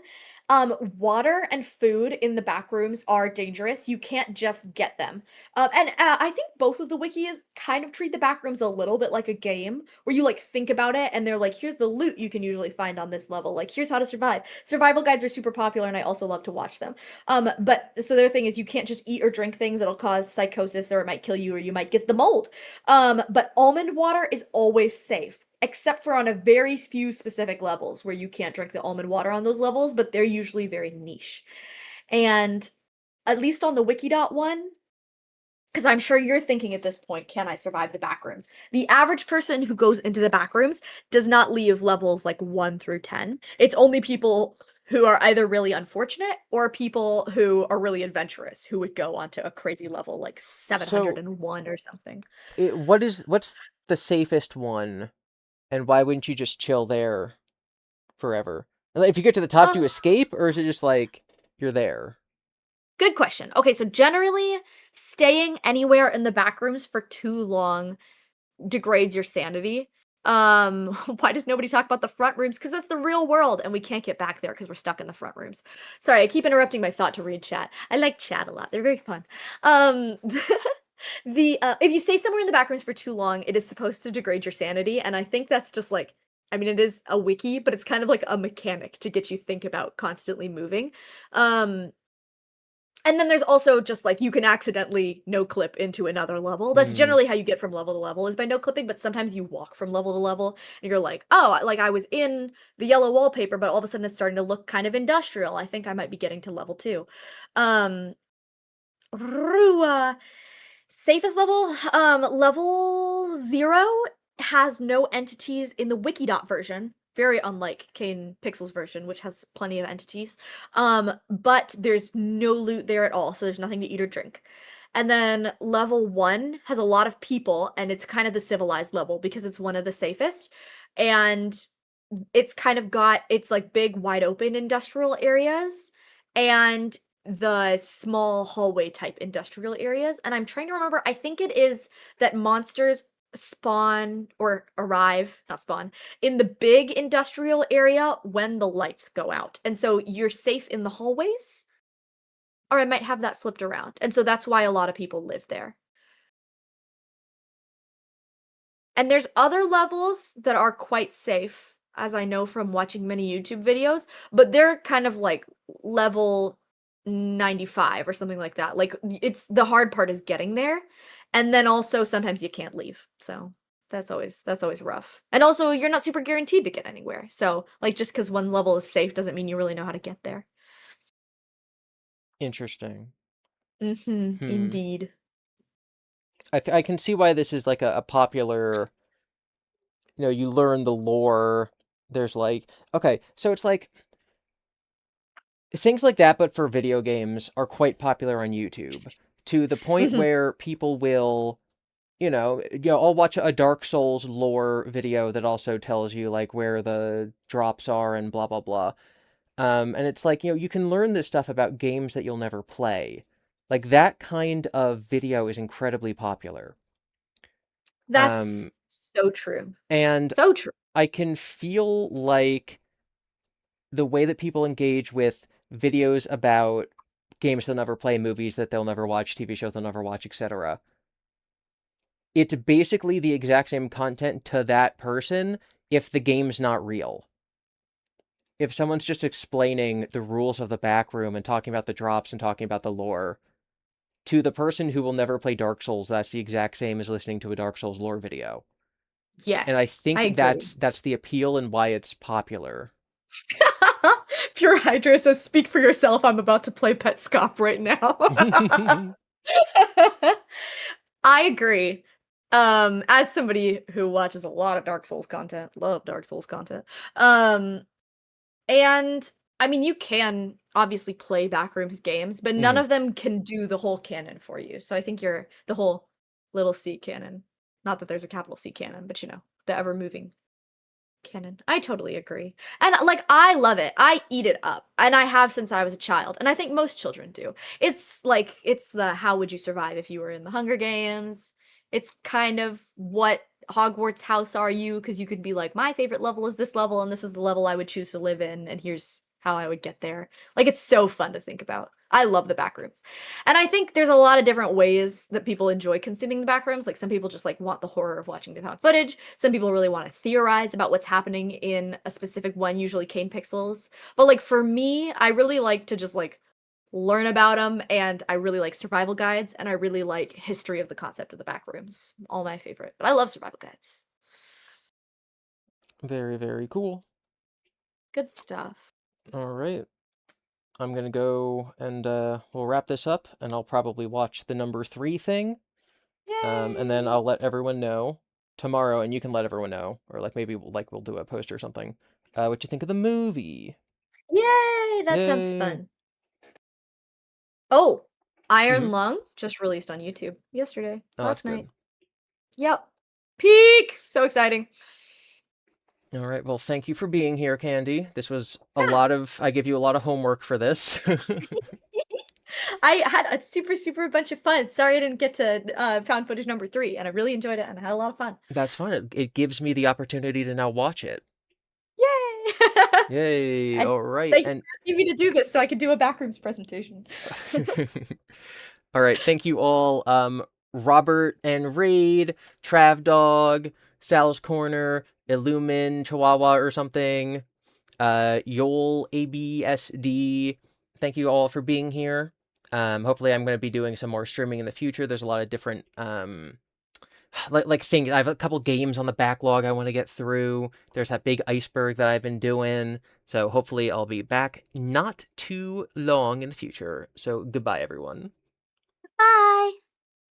Water and food in the back rooms are dangerous. You can't just get them. And I think both of the wikis kind of treat the back rooms a little bit like a game, where you like think about it, and they're like, "Here's the loot you can usually find on this level. Like, here's how to survive." Survival guides are super popular, and I also love to watch them. But so their thing is, you can't just eat or drink things that'll cause psychosis, or it might kill you, or you might get the mold. But almond water is always safe, except for on a very few specific levels where you can't drink the almond water on those levels, but they're usually very niche. And at least on the Wiki.1, one, because I'm sure you're thinking at this point, can I survive the backrooms? The average person who goes into the backrooms does not leave levels like 1 through 10. It's only people who are either really unfortunate or people who are really adventurous who would go onto a crazy level like So, 701 or something. what's the safest one, and why wouldn't you just chill there forever? And, like, if you get to the top, do Um, you escape, or is it just like you're there? Good question. Okay, so generally, staying anywhere in the back rooms for too long degrades your sanity. Why does nobody talk about the front rooms? Because that's the real world, and we can't get back there because we're stuck in the front rooms. Sorry, I keep interrupting my thought to read chat. I like chat a lot. They're very fun. Um, the if you stay somewhere in the back rooms for too long, it is supposed to degrade your sanity, and I think that's just like, I mean, it is a wiki, but it's kind of like a mechanic to get you think about constantly moving. Um, and then there's also just like you can accidentally no clip into another level. That's Hmm. generally how you get from level to level is by no clipping, but sometimes you walk from level to level and you're like, "Oh, like I was in the yellow wallpaper, but all of a sudden it's starting to look kind of industrial. I think I might be getting to level 2." Um Rua. Safest level, level 0 has no entities in the Wikidot version, very unlike Kane Pixel's version, which has plenty of entities. But there's no loot there at all, so there's nothing to eat or drink. And then level 1 has a lot of people, and it's kind of the civilized level because it's one of the safest. And it's kind of got it's like big, wide open industrial areas, and the small hallway type industrial areas, and I'm trying to remember, I think it is that monsters spawn or arrive, not spawn, in the big industrial area when the lights go out. And so you're safe in the hallways, or I might have that flipped around. And so that's why a lot of people live there. And there's other levels that are quite safe, as I know from watching many YouTube videos, but they're kind of like level 95 or something like that. Like it's the hard part is getting there. And then also sometimes you can't leave. So that's always rough. And also you're not super guaranteed to get anywhere. So like just because one level is safe doesn't mean you really know how to get there. Interesting. Mm-hmm. Hmm. Indeed. I can see why this is like a popular, you learn the lore There's like, okay, so it's like things like that, but for video games are quite popular on YouTube to the point Mhm. where people will, I'll watch a Dark Souls lore video that also tells you like where the drops are and blah blah blah. And it's like, you can learn this stuff about games that you'll never play. Like that kind of video is incredibly popular. That's Um, so true. and So true. I can feel like the way that people engage with videos about games they'll never play, movies that they'll never watch, TV shows they'll never watch, etc. It's basically the exact same content to that person if the game's not real. If someone's just explaining the rules of the back room and talking about the drops and talking about the lore, to the person who will never play Dark Souls, that's the exact same as listening to a Dark Souls lore video. And I Yes, I think agree. that's the appeal and why it's popular. Pure Hydra says, "Speak for yourself. I'm about to play Pet Scop right now." I agree. As somebody who watches a lot of Dark Souls content, love Dark Souls content. Um, and I mean, you can obviously play Backrooms games, but none Mhm. of them can do the whole canon for you. So I think you're the whole little C canon. Not that there's a capital C canon, but the ever moving canon. I totally agree. And like I love it. I eat it up. And I have since I was a child. And I think most children do. It's the how would you survive if you were in the Hunger Games? It's kind of what Hogwarts house are you? Because you could be like, my favorite level is this level, and this is the level I would choose to live in, and here's how I would get there. Like it's so fun to think about. I love the Backrooms. And I think there's a lot of different ways that people enjoy consuming the Backrooms. Like some people just like want the horror of watching the found footage. Some people really want to theorize about what's happening in a specific one, usually Kane Pixels. But like for me, I really like to just like learn about them, and I really like survival guides, and I really like history of the concept of the Backrooms. All my favorite. But I love survival guides. Very, very cool. Good stuff. All right. I'm gonna go and we'll wrap this up, and I'll probably watch the number 3 thing. And then Yay! I'll let everyone know tomorrow, and you can let everyone know, or like maybe we'll do a post or something. What you think of the movie? Yay! That sounds Yay! fun. Oh, Hmm. Iron Lung just released on YouTube yesterday, Oh, that's last good. night. Yep. Peak! So exciting. All right. Well, thank you for being here, Candy. This was a Yeah. lot of. I give you a lot of homework for this. I had a super, super bunch of fun. Sorry I didn't get to found footage number 3, and I really enjoyed it, and I had a lot of fun. That's fun. It gives me the opportunity to now watch it. Yay! Yay! And All right. thank you And for asking me to do this so I could do a Backrooms presentation. all right, thank you all. Robert and Raid, Trav Dog, Sal's Corner, Illumin Chihuahua or something. Yol ABSD. Thank you all for being here. Hopefully I'm going to be doing some more streaming in the future. There's a lot of different like things. I have a couple games on the backlog I want to get through. There's that big iceberg that I've been doing. So hopefully I'll be back not too long in the future. So goodbye everyone. Bye!